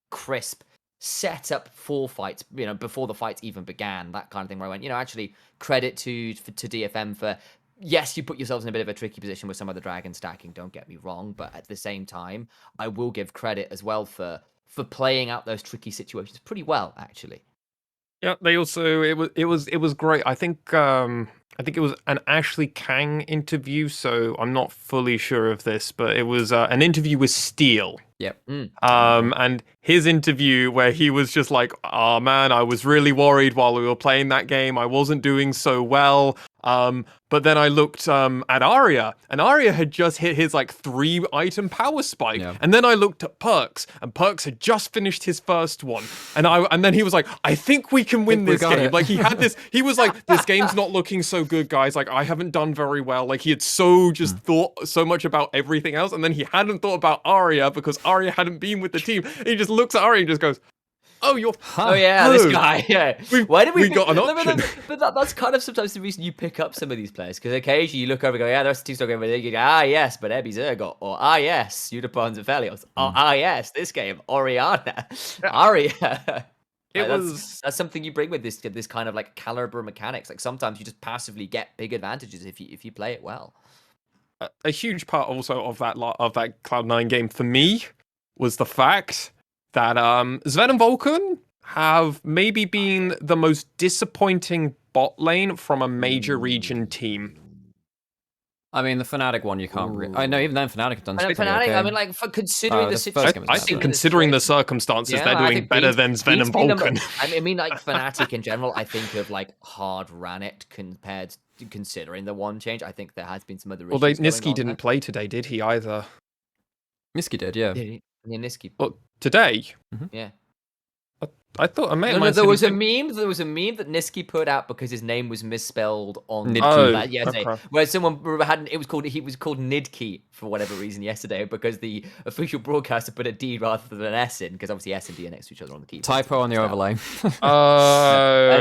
crisp set up for fights, before the fights even began, that kind of thing, where I went, actually, credit to DFM for, yes, you put yourselves in a bit of a tricky position with some of the dragon stacking, don't get me wrong, but at the same time, I will give credit as well for playing out those tricky situations pretty well, actually. Yeah, they also it was great. I think it was an Ashley Kang interview, so I'm not fully sure of this, but it was an interview with Steel. Yep. And his interview where he was just like, "Oh man, I was really worried while we were playing that game. I wasn't doing so well. But then I looked at Arya, and Arya had just hit his 3-item power spike. Yeah. And then I looked at Perks, and Perks had just finished his first one. And then he was like, I think we can win this game. He had this, he was like, this game's not looking so good, guys. I haven't done very well. He had just thought so much about everything else, and then he hadn't thought about Arya because Arya hadn't been with the team. And he just looks at Arya and just goes, oh, you're... Oh, yeah, this guy, yeah. Why did we got an option? But that's kind of sometimes the reason you pick up some of these players, because occasionally you look over and go, yeah, there's a two-star game where you go, yes, but Ebby Zergot, or yes, Udapons and Felios, or yes, this game, Orianna, Arya. That's something you bring with this kind of caliber mechanics. Sometimes you just passively get big advantages if you play it well. A huge part also of that Cloud9 game for me was the fact that Sven and Vulcan have maybe been the most disappointing bot lane from a major region team. I mean, the Fnatic one, you can't really... I know, even then, Fnatic have done pretty Fnatic, okay. I mean, like, considering the this situation... first game was I think considering the circumstances, they're doing better than Sven and Vulcan. I mean, like, Fnatic in general, I think of, like, hard Ranit compared to considering the one change. I think there has been some other issues going Niski on didn't there. play today, did he, either? Niski did, yeah. Yeah, Niski. Well, today? Yeah. I thought I No, there was a meme. There was a meme that Niski put out because his name was misspelled on yesterday. Okay. Where someone had he was called Nidki for whatever reason yesterday because the official broadcaster put a D rather than an S in because obviously S and D are next to each other on the keyboard. Typo on the overlay. And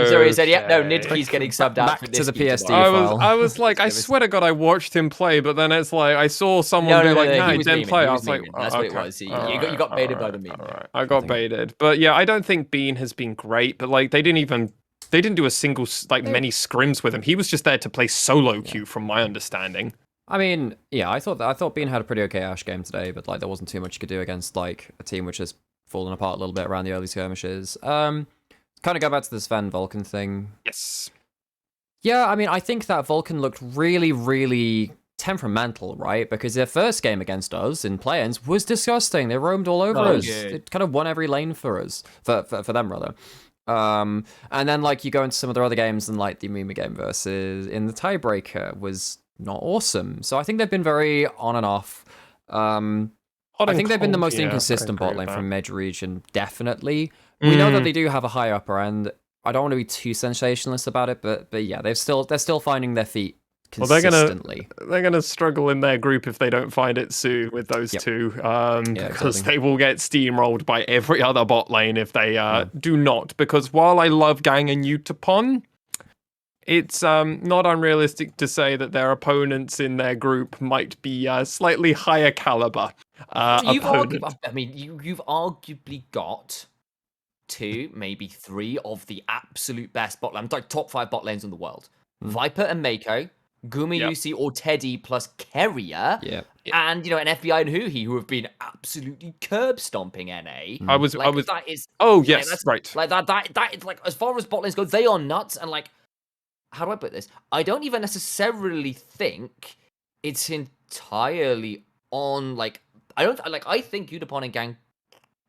so he said, "Yeah, no, Nidki's getting subbed out for to the Niski PSD tomorrow." file. I was like, I swear to God, I watched him play, but then it's like I saw someone be like, "No, he didn't play." I was like, "That's what it was." You got baited by the meme. I got baited, but yeah, I don't think Bean has been great. But like, they didn't do a single many scrims with him. He was just there to play solo queue, from my understanding. I mean, yeah, I thought Bean had a pretty okay Ash game today, but like there wasn't too much you could do against like a team which has fallen apart a little bit around the early skirmishes. Kind of go back to the Sven Vulcan thing. Yes. Yeah, I mean, I think that Vulcan looked really, really temperamental, right? Because their first game against us in play-ins was disgusting. They roamed all over us. Yeah. It kind of won every lane for us, for them rather. And then like you go into some of their other games and like the Mima game versus in the tiebreaker was not awesome. So I think they've been very on and off. I think they've been the most inconsistent bot lane from major region, definitely. We know that they do have a high upper end. I don't want to be too sensationalist about it, but yeah, they're still finding their feet consistently. They're gonna struggle in their group if they don't find it soon with those two, because they will get steamrolled by every other bot lane if they do not. Because while I love Gang and Utapon, it's not unrealistic to say that their opponents in their group might be slightly higher caliber. You've arguably got 2, maybe 3 of the absolute best bot lanes, like top 5 bot lanes in the world. Viper and Mako, Gumayusi or Teddy plus Keria, and an FBI and Huhi who have been absolutely curb stomping NA. That is like as far as bot lanes go, they are nuts. And like, how do I put this? I don't even necessarily think it's entirely on like I think Udapon and Gang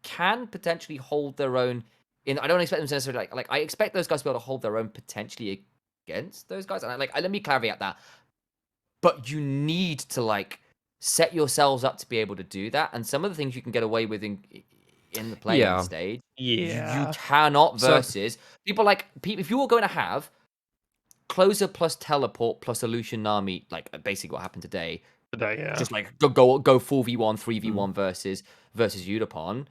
can potentially hold their own. I don't expect them to necessarily like I expect those guys to be able to hold their own potentially against those guys. And let me caveat that. But you need to like set yourselves up to be able to do that. And some of the things you can get away with in the playing stage, you cannot versus people like if you were going to have closer plus teleport plus illusion Nami, like basically what happened today, just like go 4v1, 3v1 versus Udapon.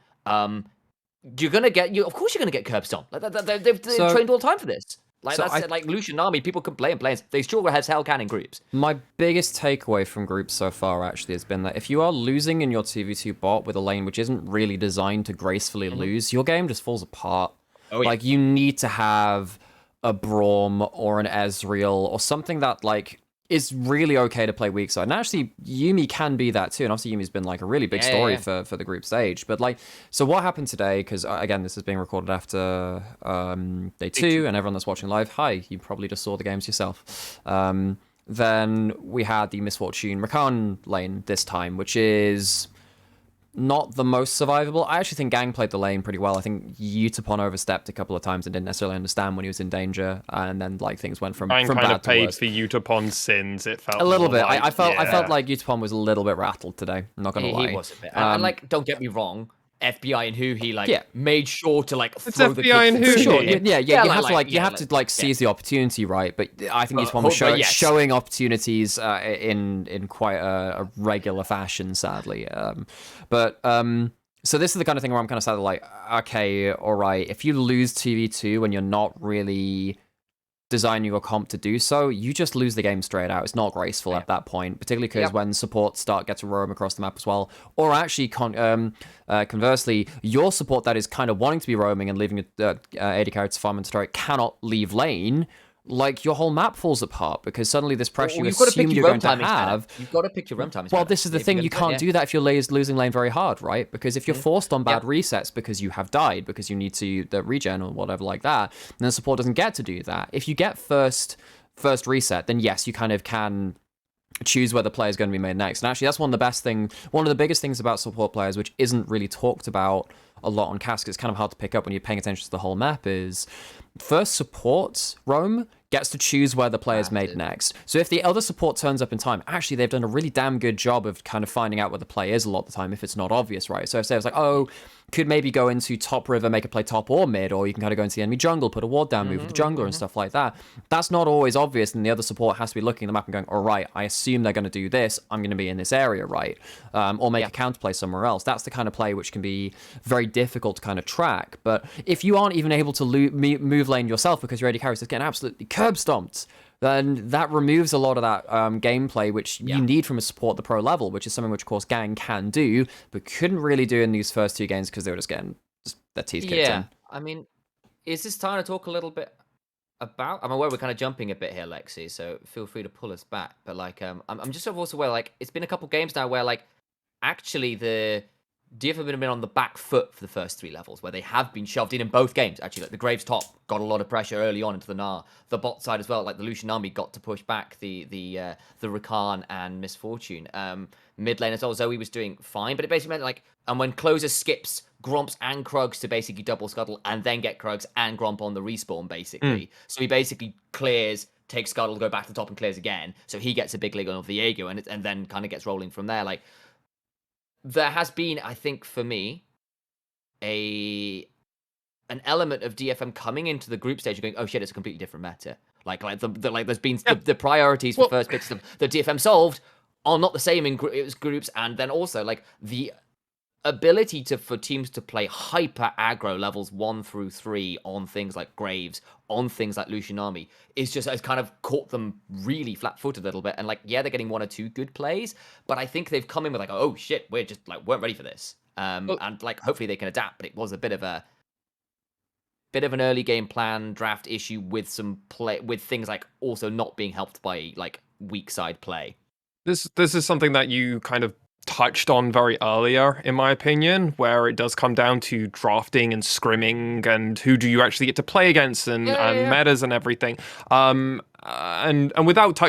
You're gonna get of course you're gonna get curb stomp. They've trained all the time for this. Like Lucian Army, people can play and play. They struggle as hell can in groups. My biggest takeaway from groups so far actually has been that if you are losing in your 2v2 bot with a lane which isn't really designed to gracefully lose, your game just falls apart. Like you need to have a Braum or an Ezreal or something that like is really okay to play weak side. And actually, Yuumi can be that too. And obviously, Yuumi's been like a really big story for the group stage. But like, so what happened today? Because again, this is being recorded after day 2, and everyone that's watching live, hi, you probably just saw the games yourself. Then we had the Misfortune Rakan lane this time, which is not the most survivable. I actually think Gang played the lane pretty well. I think Utapon overstepped a couple of times and didn't necessarily understand when he was in danger, and then like things went from bad to worse. Kind of paid for Utapon's sins. It felt a little bit. Like, I felt like Utapon was a little bit rattled today. I'm not gonna lie. He was a bit. And like, don't get me wrong. FBI and Huhi made sure to like throw the FBI and Huhi. Sure. You have to seize the opportunity, right? But I think Utapon was showing opportunities in quite a regular fashion, sadly. So this is the kind of thing where I'm kind of sad, like, okay, all right, if you lose 2v2 when you're not really designing your comp to do so, you just lose the game straight out. It's not graceful at that point, particularly because when support get to roam across the map as well, or actually conversely, your support that is kind of wanting to be roaming and leaving AD carry to farm and destroy cannot leave lane. Like, your whole map falls apart because suddenly this pressure you assume you're going to have. You've got to pick your roam timings. Well, this is the thing. You can't do that if you're losing lane very hard, right? Because if you're forced on bad resets because you have died, because you need to the regen or whatever like that, then the support doesn't get to do that. If you get first reset, then yes, you kind of can choose where the player is going to be made next. And actually, that's one of the biggest things about support players, which isn't really talked about a lot on cast. It's kind of hard to pick up when you're paying attention to the whole map. Is first support roam gets to choose where the player is made next. So if the other support turns up in time, actually they've done a really damn good job of kind of finding out where the play is a lot of the time if it's not obvious, right? So if it's like, oh, could maybe go into top river, make a play top or mid, or you can kind of go into the enemy jungle, put a ward down, move with the jungler and stuff like that. That's not always obvious, and the other support has to be looking at the map and going, all right, I assume they're going to do this, I'm going to be in this area, right? Or make a counterplay somewhere else. That's the kind of play which can be very difficult to kind of track. But if you aren't even able to move lane yourself because your AD carries is getting absolutely curb stomped, then that removes a lot of that gameplay which you need from a support at the pro level, which is something which, of course, Gang can do, but couldn't really do in these first 2 games because they were just getting their teeth kicked in. I mean, is this time to talk a little bit about? I'm aware we're kind of jumping a bit here, Lexi, so feel free to pull us back. But like, I'm just sort of also aware, like, it's been a couple games now where, like, actually the DF have been on the back foot for the first 3 levels, where they have been shoved in both games. Actually, like the Graves top got a lot of pressure early on into the Gnar. The bot side as well, like the Lucian army got to push back the Rakan and Misfortune. Mid lane as well, Zoe was doing fine, but it basically meant like, and when Closer skips Gromps and Krugs to basically double scuttle and then get Krugs and Gromp on the respawn, basically. So he basically clears, takes scuttle, go back to the top and clears again. So he gets a big leg on of the Viego and then kind of gets rolling from there. Like, there has been, I think, for me, an element of DFM coming into the group stage and going, oh shit, it's a completely different meta. Like there's been the priorities for first picks that DFM solved are not the same in groups, and then also like the ability for teams to play hyper aggro levels 1 through 3 on things like Graves, on things like Lucian Army, has kind of caught them really flat-footed a little bit. And like, yeah, they're getting 1 or 2 good plays, but I think they've come in with like, oh shit, we're just like weren't ready for this. And like hopefully they can adapt. But it was a bit of an early game plan draft issue with some play with things like also not being helped by like weak side play. This is something that you kind of touched on very earlier, in my opinion, where it does come down to drafting and scrimming and who do you actually get to play against and metas and everything. And without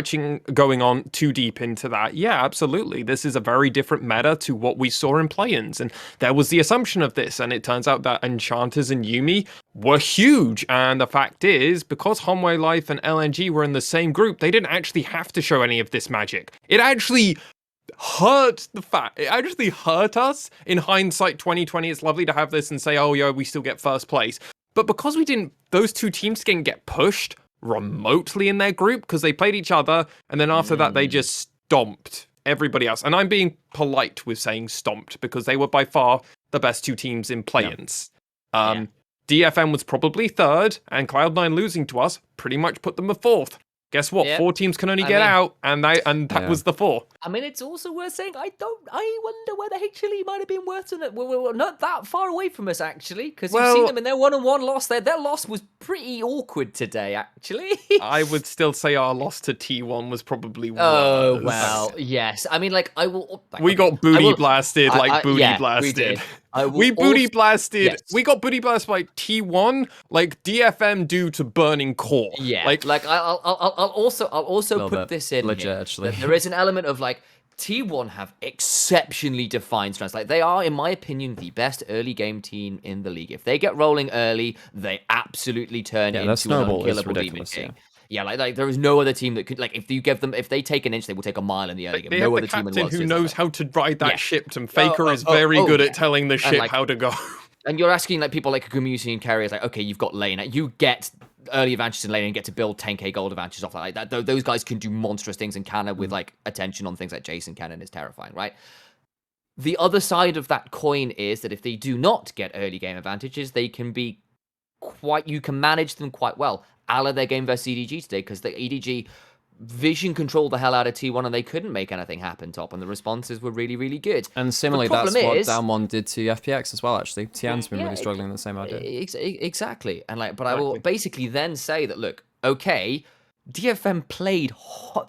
going on too deep into that, yeah, absolutely. This is a very different meta to what we saw in play-ins. And there was the assumption of this, and it turns out that Enchanters and Yuumi were huge. And the fact is, because Homeway Life and LNG were in the same group, they didn't actually have to show any of this magic. It actually hurt us in hindsight 2020. It's lovely to have this and say, oh yeah, we still get first place, but because those 2 teams didn't get pushed remotely in their group because they played each other, and then after that they just stomped everybody else. And I'm being polite with saying stomped because they were by far the best 2 teams in play-ins. DFM was probably 3rd, and Cloud9 losing to us pretty much put them at 4th. Guess what? 4 teams can only get out, and that was the 4. I mean, it's also worth saying, I wonder whether HLE might have been worse than it. We're not that far away from us, actually, because you've seen them in their 1-on-1 loss. Their loss was pretty awkward today, actually. I would still say our loss to T1 was probably worse. Oh, well, yes. I mean, like, I will... We got booty blasted, blasted. We booty blasted. Yes. We got booty blasted by T1, like DFM due to burning core. Yeah, like I'll also put this in legit, here. Actually. There is an element of like T1 have exceptionally defined strengths. Like they are, in my opinion, the best early game team in the league. If they get rolling early, they absolutely turn into an unkillable demon king. Yeah, like there is no other team that could, like, if they take an inch, they will take a mile in the early game. They no have other team in the world who knows how to ride that ship, and Faker is very good at telling the ship how to go. And you're asking like people like Community and Carriers, like, okay, you've got lane, you get early advantages in lane and get to build 10k gold advantages off like that. Those guys can do monstrous things, and Cannon with like attention on things like Jason Cannon is terrifying, right? The other side of that coin is that if they do not get early game advantages, they can be you can manage them quite well. A la their game versus EDG today, because the EDG vision controlled the hell out of T1 and they couldn't make anything happen top, and the responses were really, really good. And similarly, that's what Down1 did to FPX as well, actually. Tian's been really struggling in the same idea. Exactly. And like, but I will basically then say that, look, okay, DFM played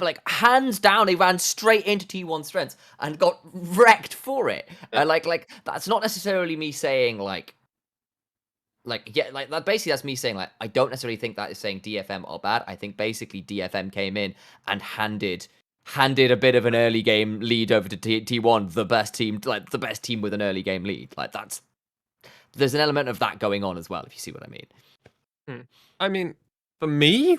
like hands down, they ran straight into T1 strengths and got wrecked for it. Like that's not necessarily me saying basically that's me saying like I don't necessarily think that is saying DFM are bad. I think basically DFM came in and handed handed a bit of an early game lead over to T1, the best team with an early game lead. Like there's an element of that going on as well, if you see what I mean. I mean, for me,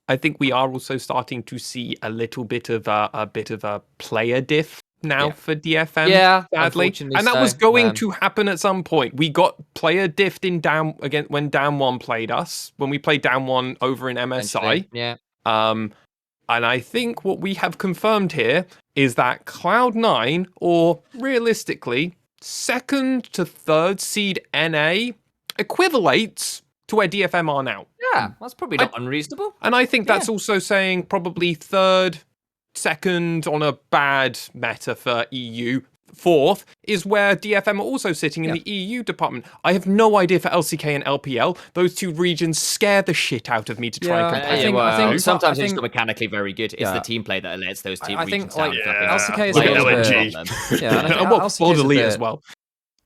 I think we are also starting to see a little bit of a player diff now for DFM. Yeah, sadly, and that was going to happen at some point. We got player diffed in down again when Down One played us. When we played Down One over in MSI. Yeah. And I think what we have confirmed here is that Cloud9, or realistically, 2nd to 3rd seed NA, equivalates to where DFM are now. Yeah, that's probably not unreasonable. And I think that's also saying probably 3rd, 2nd on a bad meta for EU. 4th is where DFM are also sitting in the EU department. I have no idea for LCK and LPL. Those two regions scare the shit out of me to try and compare. I think sometimes it's not mechanically very good. It's the team play that lets those two regions down. LCK is Borderly as well.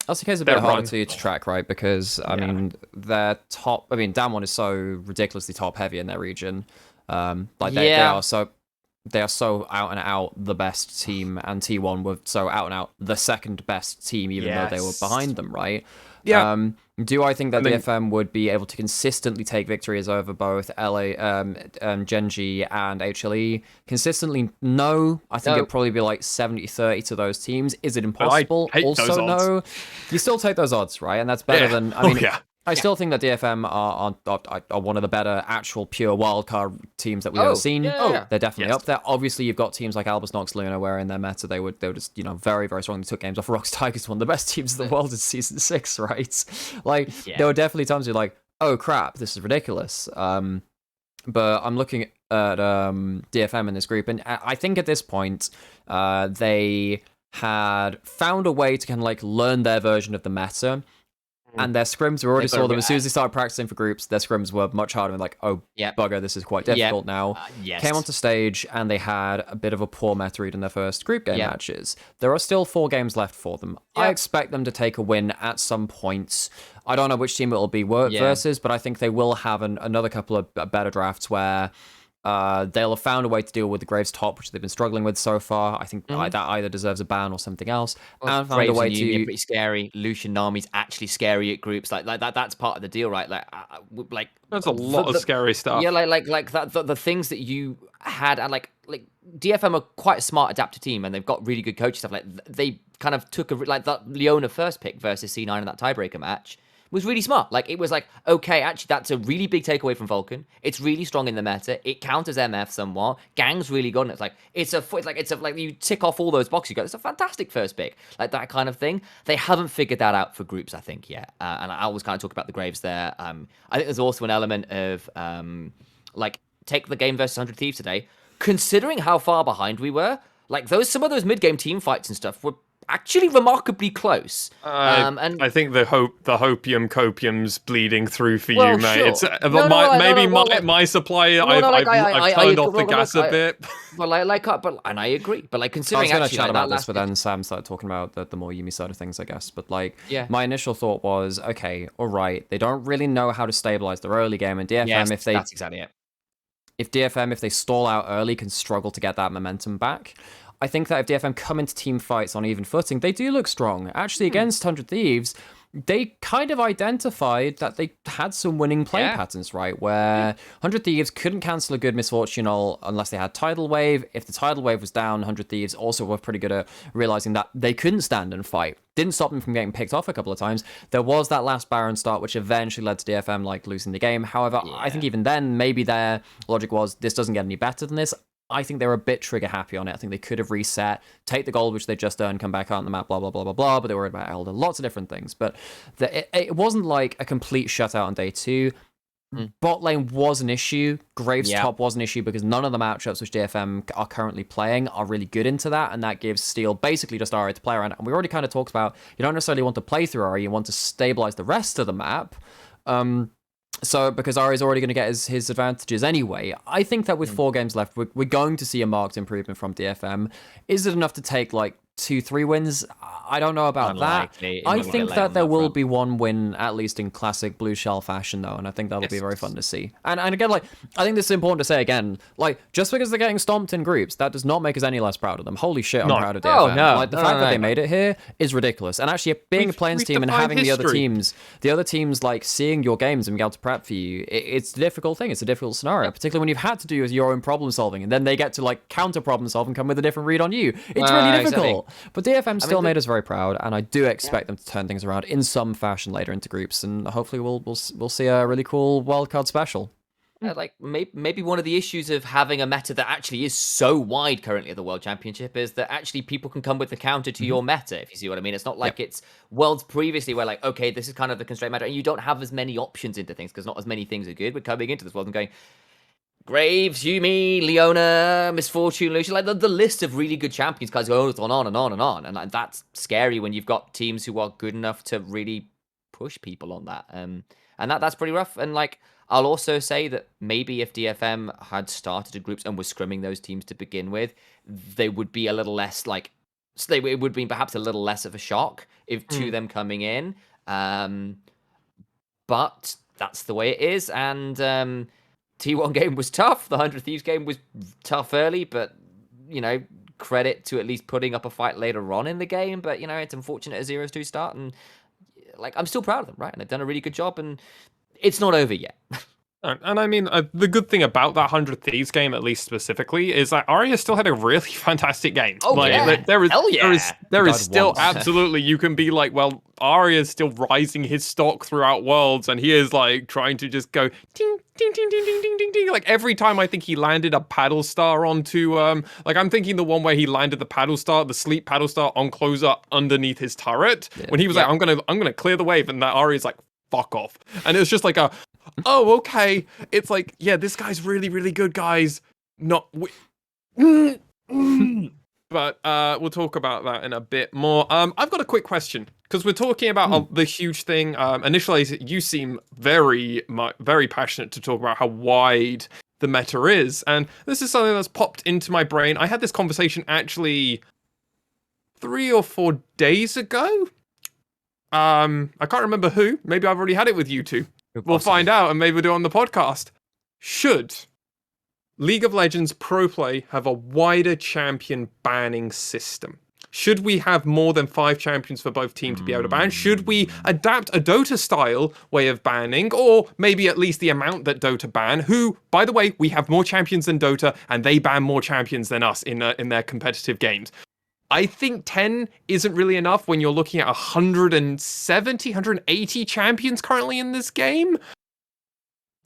LCK is a bit harder to track, right? Because I mean, their top. I mean, Damwon is so ridiculously top heavy in their region. They are so out and out the best team, and T1 were so out and out the second best team, even though they were behind them, right? Yeah. Do I think that DFM would be able to consistently take victories over both Genji and HLE? Consistently, no. I think it'd probably be like 70-30 to those teams. Is it impossible? Also, no. You still take those odds, right? And that's better than... I mean, I still think that DFM are one of the better actual pure wildcard teams that we've ever seen. They're definitely up there. Obviously, you've got teams like Albus, Nox, Luna, where in their meta they were just very, very strong. They took games off Rox Tigers, one of the best teams in the world in Season 6, right? Like, there were definitely times where you're like, oh crap, this is ridiculous. But I'm looking at DFM in this group, and I think at this point, they had found a way to kind of like learn their version of the meta. And their scrims, we already saw them as soon as they started practicing for groups. Their scrims were much harder. And like, oh, bugger, this is quite difficult now. Came onto stage and they had a bit of a poor meta read in their first group game matches. There are still 4 games left for them. I expect them to take a win at some point. I don't know which team it will be versus, but I think they will have another couple of better drafts where they'll have found a way to deal with the Graves top, which they've been struggling with so far. I think that either deserves a ban or something else. Well, and found a way to pretty scary. Lucian Nami's actually scary at groups like that. That's part of the deal, right? Like that's a lot of scary stuff. Yeah, like that. The things that you had, and like DFM are quite a smart adaptive team, and they've got really good coaching stuff. Like they kind of took like that Leona first pick versus C9 in that tiebreaker match. Was really smart. Like, it was like, okay, actually, that's a really big takeaway from Vulcan. It's really strong in the meta. It counters MF somewhat. Gang's really good. And it's like you tick off all those boxes. You go, it's a fantastic first pick. Like that kind of thing. They haven't figured that out for groups, I think, yet. And I always kind of talk about the Graves there. I think there's also an element of, like, take the game versus 100 Thieves today. Considering how far behind we were, like, some of those mid-game team fights and stuff were actually remarkably close. And I think the hopium copium's bleeding through for you, mate. Sure. It's my supply. I've turned off the gas a bit. And I agree. But like considering, I was going to chat about this, but then Sam started talking about the more Yuumi side of things, I guess. But like, my initial thought was, okay, all right, they don't really know how to stabilize their early game, and DFM, that's exactly it. If they stall out early, can struggle to get that momentum back. I think that if DFM come into team fights on even footing, they do look strong. Actually, against 100 Thieves, they kind of identified that they had some winning play patterns, right? Where 100 Thieves couldn't cancel a good misfortunal unless they had Tidal Wave. If the Tidal Wave was down, 100 Thieves also were pretty good at realizing that they couldn't stand and fight. Didn't stop them from getting picked off a couple of times. There was that last Baron start, which eventually led to DFM like losing the game. However, I think even then, maybe their logic was, this doesn't get any better than this. I think they were a bit trigger happy on it. I think they could have reset, take the gold, which they just earned, come back out on the map, blah, blah, blah, blah, blah. But they were worried about Elder, lots of different things. But it wasn't like a complete shutout on day 2. Bot lane was an issue. Graves top was an issue because none of the matchups which DFM are currently playing are really good into that. And that gives Steel basically just Ari to play around. And we already kind of talked about, you don't necessarily want to play through Ari, you want to stabilize the rest of the map. So, because Ari's already going to get his advantages anyway, I think that with 4 games left, we're going to see a marked improvement from DFM. Is it enough to take, like, 2-3 wins. I don't know about Unlikely. that. I think that there will be one win, at least in classic Blue Shell fashion, though, and I think that'll be very fun to see. And again, like, I think this is important to say again, like, just because they're getting stomped in groups, that does not make us any less proud of them. Holy shit, I'm proud of DFM. Like, the fact that they made it here is ridiculous. And actually, being a Plains team and having the other teams, like, seeing your games and being able to prep for you, it's a difficult thing. It's a difficult scenario, particularly when you've had to do your own problem solving, and then they get to, like, counter problem solve and come with a different read on you. It's really difficult. Exactly. But DFM still made us very proud, and I do expect them to turn things around in some fashion later into groups, and hopefully we'll see a really cool wildcard special. Like maybe one of the issues of having a meta that actually is so wide currently at the World Championship is that actually people can come with the counter to your meta, if you see what I mean. It's not like it's Worlds previously where like, okay, this is kind of the constraint meta, and you don't have as many options into things because not as many things are good. We're coming into this world and going, Graves, Yumi, Leona, Misfortune, Lucian, like the list of really good champions guys goes on and on and on. And like, that's scary when you've got teams who are good enough to really push people on that. And that's pretty rough. And like, I'll also say that maybe if DFM had started groups and was scrimming those teams to begin with, they would be a little less like, it would be perhaps a little less of a shock to them coming in. But that's the way it is. And, T1 game was tough. The 100 Thieves game was tough early, but, you know, credit to at least putting up a fight later on in the game. But, you know, it's unfortunate a 0-2 start. And, like, I'm still proud of them, right? And they've done a really good job, and it's not over yet. And I mean, the good thing about that 100 Thieves game, at least specifically, is that Arya still had a really fantastic game. Oh, like, yeah. There is still absolutely, you can be like, well, Arya's still rising his stock throughout Worlds, and he is like trying to just go ding, ding, ding, ding, ding, ding, ding, ding. Like every time I think he landed a paddle star onto, like I'm thinking the one where he landed the paddle star, the sleep paddle star on closer underneath his turret, when he was like, I'm gonna clear the wave, and that Arya's like, fuck off. And it was just like oh, okay. It's like, yeah, this guy's really, really good, guys. But we'll talk about that in a bit more. I've got a quick question, because we're talking about the huge thing. Initially, you seem very passionate to talk about how wide the meta is. And this is something that's popped into my brain. I had this conversation actually 3 or 4 days ago. I can't remember who. Maybe I've already had it with you two. We'll find out, and maybe we'll do it on the podcast. Should League of Legends Pro Play have a wider champion banning system? Should we have more than 5 champions for both teams to be able to ban? Should we adapt a Dota-style way of banning, or maybe at least the amount that Dota ban, who, by the way, we have more champions than Dota, and they ban more champions than us in their competitive games. I think 10 isn't really enough when you're looking at 170, 180 champions currently in this game.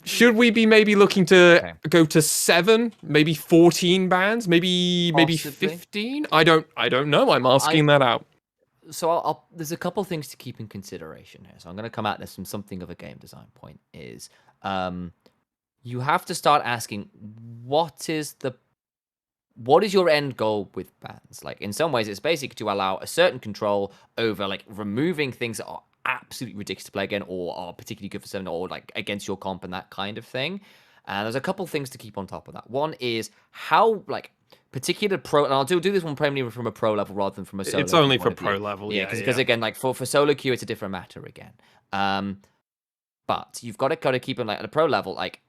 Should we be maybe looking to go to 7, maybe 14 bans, maybe 15? I don't know. I'm asking that out. So there's a couple things to keep in consideration here. So I'm going to come at this from something of a game design point. Is you have to start asking, what is your end goal with bans? Like, in some ways, it's basically to allow a certain control over, like, removing things that are absolutely ridiculous to play again, or are particularly good for 7, or, like, against your comp and that kind of thing. And there's a couple things to keep on top of that. One is how, like, particular pro, and I'll do this one primarily from a pro level rather than from a solo. It's only for pro level, because again, like, for solo queue, it's a different matter again. But you've got to keep them, like, at a pro level, like,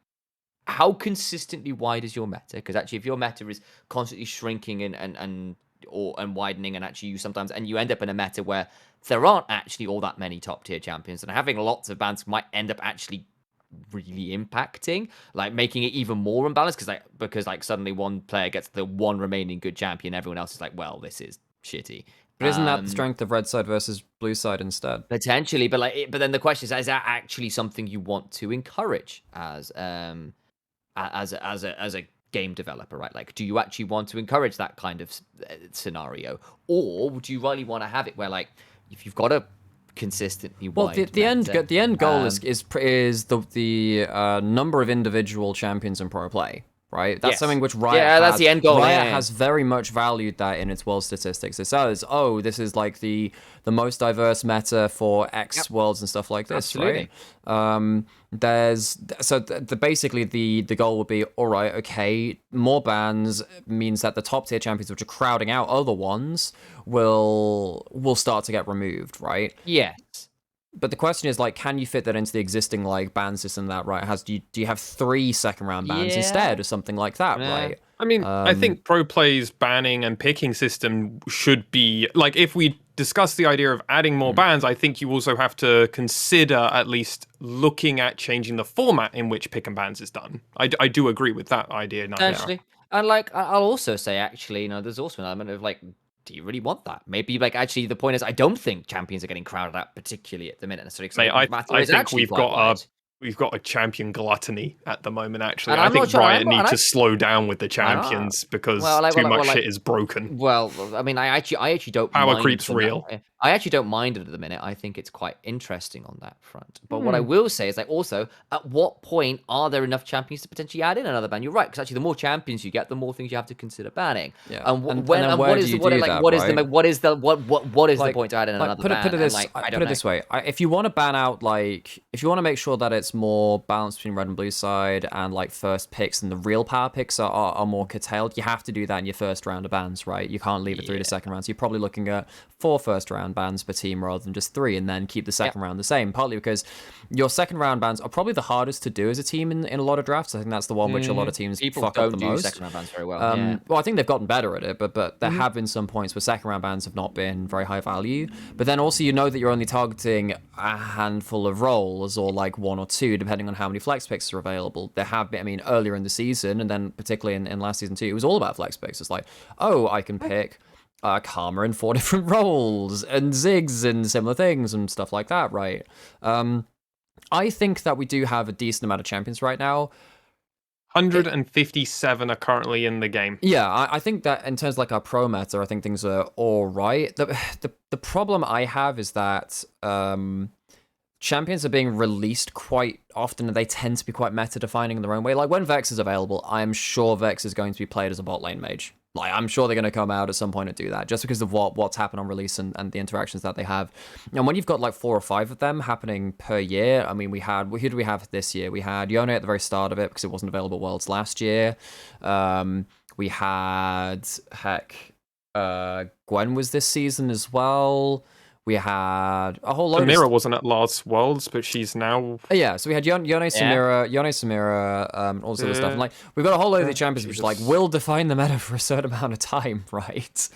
how consistently wide is your meta? Because actually, if your meta is constantly shrinking and widening, and actually you end up in a meta where there aren't actually all that many top tier champions, and having lots of bans might end up actually really impacting, like making it even more unbalanced. Because suddenly one player gets the one remaining good champion, everyone else is like, well, this is shitty. But isn't that the strength of red side versus blue side instead? Potentially, but then the question is that actually something you want to encourage as a game developer, right? Like, do you actually want to encourage that kind of scenario, or do you really want to have it where, like, if you've got a consistently wide the end goal is the number of individual champions in pro play, right? That's something which Riot that's the end goal. Riot has very much valued that in its world statistics. It says, oh, this is like the most diverse meta for X worlds and stuff like this, right? Basically the goal would be, all right, okay, more bans means that the top tier champions, which are crowding out other ones, will start to get removed, right? Yes. But the question is, like, can you fit that into the existing like ban system that Riot has? Do you have 3 second round bans instead, or something like that, right? I mean, I think Pro Play's banning and picking system should be like, if we discuss the idea of adding more bans, I think you also have to consider at least looking at changing the format in which pick and bans is done. I do agree with that idea. Actually, and like I'll also say, actually, there's also an element of like, do you really want that? Maybe, like, actually, the point is, I don't think champions are getting crowded out particularly at the minute necessarily. I think we've got a champion gluttony at the moment. Actually, And I I'm think not sure- Riot I'm- need and to I- slow down with the champions because too much shit is broken. Well, I mean, I actually don't Power mind creep's from real. I actually don't mind it at the minute. I think it's quite interesting on that front. But what I will say is, like, also, at what point are there enough champions to potentially add in another ban? You're right, because actually, the more champions you get, the more things you have to consider banning. Yeah. And And when then and where what do is you the what do is like that, what is right? the what is the what is the point to add in another put ban? it this, I put don't it know. this way: if you want to ban out, like, if you want to make sure that it's more balanced between red and blue side, and like first picks and the real power picks are more curtailed, you have to do that in your first round of bans, right? You can't leave it through the second round. So you're probably looking at 4 first round bans per team rather than just 3, and then keep the second round the same. Partly because your second round bans are probably the hardest to do as a team in a lot of drafts. I think that's the one which a lot of teams fuck up the most. Second round bans very well. Well, I think they've gotten better at it, but there have been some points where second round bans have not been very high value. But then also, you know that you're only targeting a handful of roles, or like 1 or 2, depending on how many flex picks are available. There have been, I mean, earlier in the season, and then particularly in last season too, it was all about flex picks. It's like, oh, I can pick Karma in 4 different roles, and Ziggs and similar things and stuff like that, right? I think that we do have a decent amount of champions right now. 157 are currently in the game. Yeah, I think that in terms of like our pro meta, I think things are all right. The problem I have is that champions are being released quite often, and they tend to be quite meta defining in their own way. Like when Vex is available, I am sure Vex is going to be played as a bot lane mage. Like, I'm sure they're going to come out at some point and do that, just because of what's happened on release and the interactions that they have. And when you've got like 4 or 5 of them happening per year, I mean, who did we have this year? We had Yone at the very start of it because it wasn't available at Worlds last year. We had, Gwen was this season as well. We had a whole load. Samira wasn't at last Worlds, but she's now. Yeah, so we had Yone Samira, all sort of stuff. And like, we've got a whole load of the champions which like will define the meta for a certain amount of time, right?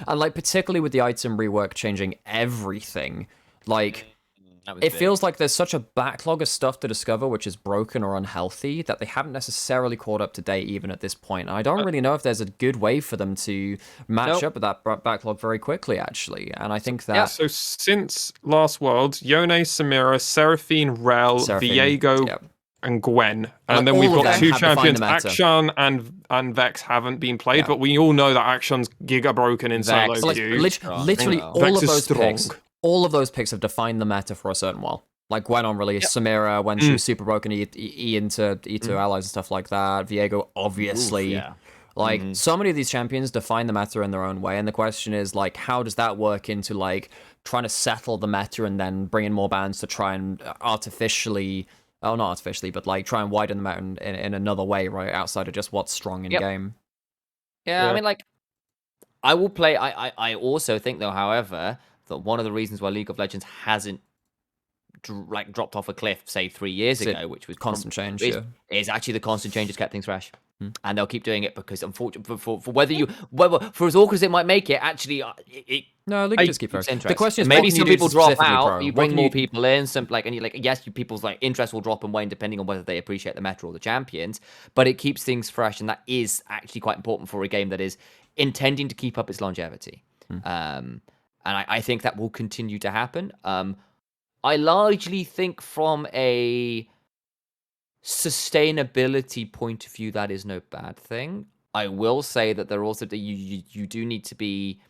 And like, particularly with the item rework changing everything, like, it feels like there's such a backlog of stuff to discover which is broken or unhealthy that they haven't necessarily caught up to date even at this point. And I don't really know if there's a good way for them to match up with that backlog very quickly, actually. And I think that... So since last World, Yone, Samira, Seraphine, Rel, Viego, and Gwen. And then we've got 2 champions. Akshan and Vex haven't been played, but we all know that Akshan's giga broken in solo queue. Literally all of those picks. All of those picks have defined the meta for a certain while. Like Gwen on release, Samira when she was super broken, E into allies and stuff like that. Viego, obviously. Like, so many of these champions define the meta in their own way, and the question is, like, how does that work into, like, trying to settle the meta and then bring in more bans to try and artificially... Oh, not artificially, but, like, try and widen the meta in another way, right, outside of just what's strong in-game. Yeah, I mean, like, I will play... I also think, though, however... that one of the reasons why League of Legends hasn't dropped off a cliff, say 3 years ago, which was constant change, is actually the constant change has kept things fresh, and they'll keep doing it because, unfortunately, for for as awkward as it might make it, actually, no, League just keep fresh. The question is, maybe some people drop out, Pro? you bring more people in, and you yes, people's like interest will drop and wane depending on whether they appreciate the meta or the champions, but it keeps things fresh, and that is actually quite important for a game that is intending to keep up its longevity. And I think that will continue to happen. I largely think from a sustainability point of view, that is no bad thing. I will say that there also you do need to be...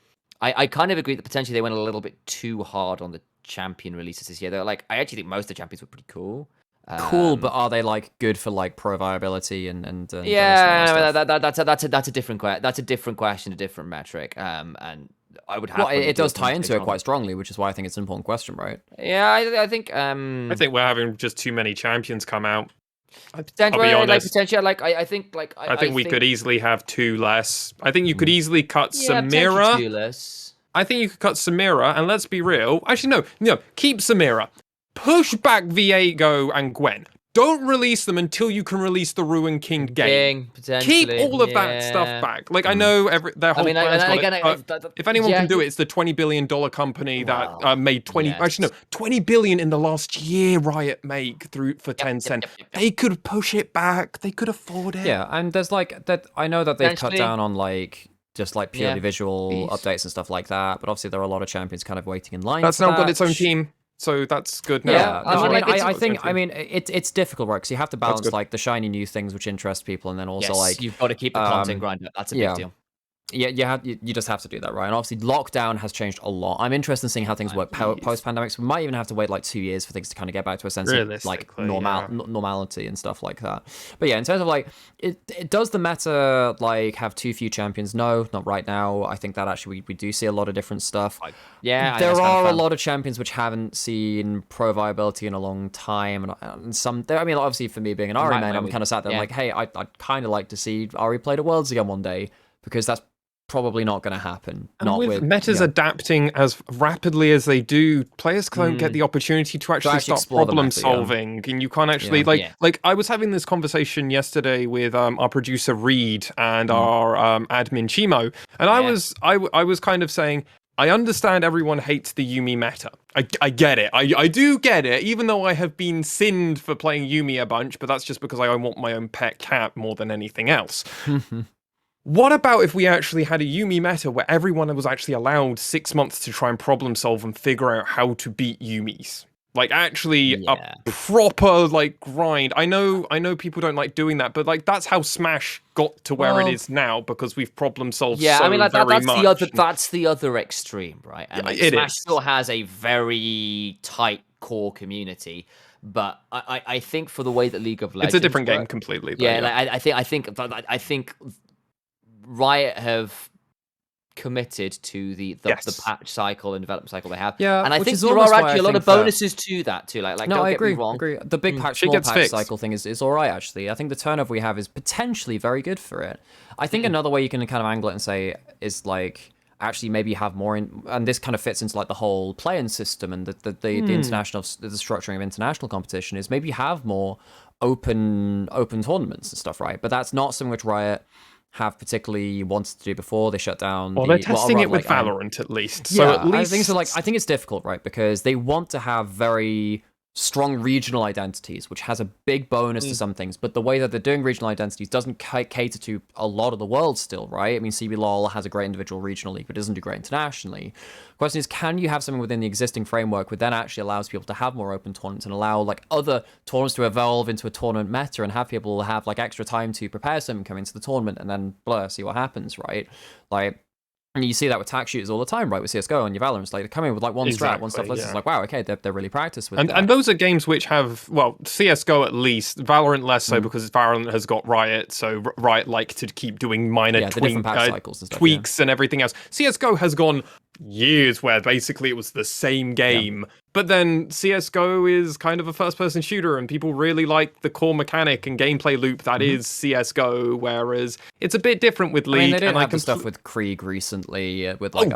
I kind of agree that potentially they went a little bit too hard on the champion releases this year. They're like, I actually think most of the champions were pretty cool. Cool, but are they like good for like pro viability and yeah, that's a different question, a different metric. And I would have. Well, it does tie into it quite strongly, which is why I think it's an important question, right? Yeah, I think. I think we're having just too many champions come out. Potentially, I'll be honest. potentially, I think, I think we could easily have 2 less. I think you could easily cut Samira. 2 less. I think you could cut Samira, and let's be real. Actually, no, keep Samira. Push back Viego and Gwen. Don't release them until you can release the Ruin King game. Keep all of that stuff back. Like, I know their whole plan's got it, if anyone can do it, it's the $20 billion company that made 20... Actually, no, 20 billion in the last year Riot make for Tencent. They could push it back. They could afford it. Yeah, and there's like... that. I know that they've cut down on like... just like purely visual updates and stuff like that, but obviously there are a lot of champions kind of waiting in line. That's now got its own team. So that's good now. Yeah, I mean, it's difficult, right? Because you have to balance like the shiny new things which interest people, and then also like you've got to keep the content grind. That's a big deal. Yeah, you just have to do that, right? And obviously, lockdown has changed a lot. I'm interested in seeing how things work post-pandemic. So we might even have to wait like 2 years for things to kind of get back to a sense of like normality and stuff like that. But yeah, in terms of like, it does the meta like have too few champions? No, not right now. I think that actually we do see a lot of different stuff. There are a lot of champions which haven't seen pro viability in a long time, and some. I mean, obviously for me being an Ari main, I'm kind of sat there like, hey, I'd kind of like to see Ari played at Worlds again one day, because that's probably not going to happen. And not with metas adapting as rapidly as they do, players don't get the opportunity to actually start problem solving, and you can't actually like I was having this conversation yesterday with our producer Reed and our admin Chimo, and I was kind of saying, I understand everyone hates the Yuumi meta. I get it. I do get it, even though I have been sinned for playing Yuumi a bunch, but that's just because I want my own pet cat more than anything else. What about if we actually had a Yuumi meta where everyone was actually allowed 6 months to try and problem solve and figure out how to beat Yuumis? Like, actually a proper like grind. I know people don't like doing that, but like that's how Smash got to where it is now, because we've problem solved I mean, like, very much. That's the other extreme, right? And like, Smash still has a very tight core community. But I think for the way that League of Legends, it's a different game completely. Though, like, I think Riot have committed to the patch cycle and development cycle they have. Yeah, and I think there are actually a lot of bonuses to that too. Like no, don't I get agree. me wrong. Agree. The big patch, small patch cycle thing is all right. Actually, I think the turnover we have is potentially very good for it. I think another way you can kind of angle it and say is like, actually maybe have more and this kind of fits into like the whole play-in system and the international, the structuring of international competition, is maybe have more open tournaments and stuff, right? But that's not something which Riot have particularly wanted to do before. They shut down. Well, they're testing it with Valorant at least. So at least I think it's difficult, right? Because they want to have very strong regional identities, which has a big bonus to some things, but the way that they're doing regional identities doesn't cater to a lot of the world still, right? I mean, CBLOL has a great individual regional league, but doesn't do great internationally. The question is, can you have something within the existing framework which then actually allows people to have more open tournaments and allow like other tournaments to evolve into a tournament meta and have people have like extra time to prepare something, come into the tournament, and then see what happens, right? Like, and you see that with tac shooters all the time, right? With CSGO and your Valorant, like they come in with like one strat, one stuff. It's like, wow, okay, they're really practiced with that. And those are games which have, well, CSGO at least, Valorant less so because Valorant has got Riot, so Riot like to keep doing minor tweaks and everything else. CSGO has gone years where basically it was the same game. But then CSGO is kind of a first-person shooter, and people really like the core mechanic and gameplay loop that is CSGO, whereas it's a bit different with League. I mean, they did have the stuff with Krieg recently, with like,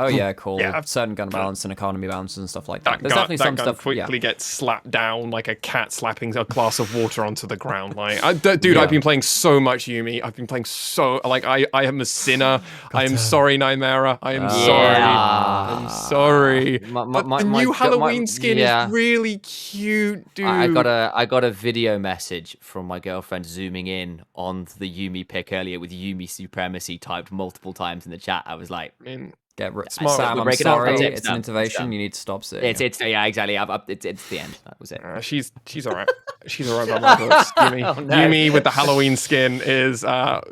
certain gun balance and economy balance and stuff like that. There's definitely some stuff. Quickly gets slapped down like a cat slapping a glass of water onto the ground. Like, I've been playing so much Yuumi. I've been playing so I am a sinner. I am sorry, Nymera. I am sorry. I'm sorry. But the new Halloween skin is really cute, dude. I got a video message from my girlfriend zooming in on the Yuumi pic earlier with Yuumi supremacy typed multiple times in the chat. I was like, smart. Sam, I'm sorry. It's an intervention. You need to stop it. It's exactly. It's the end. That was it. She's all right. She's all right by my books. Yuumi with the Halloween skin is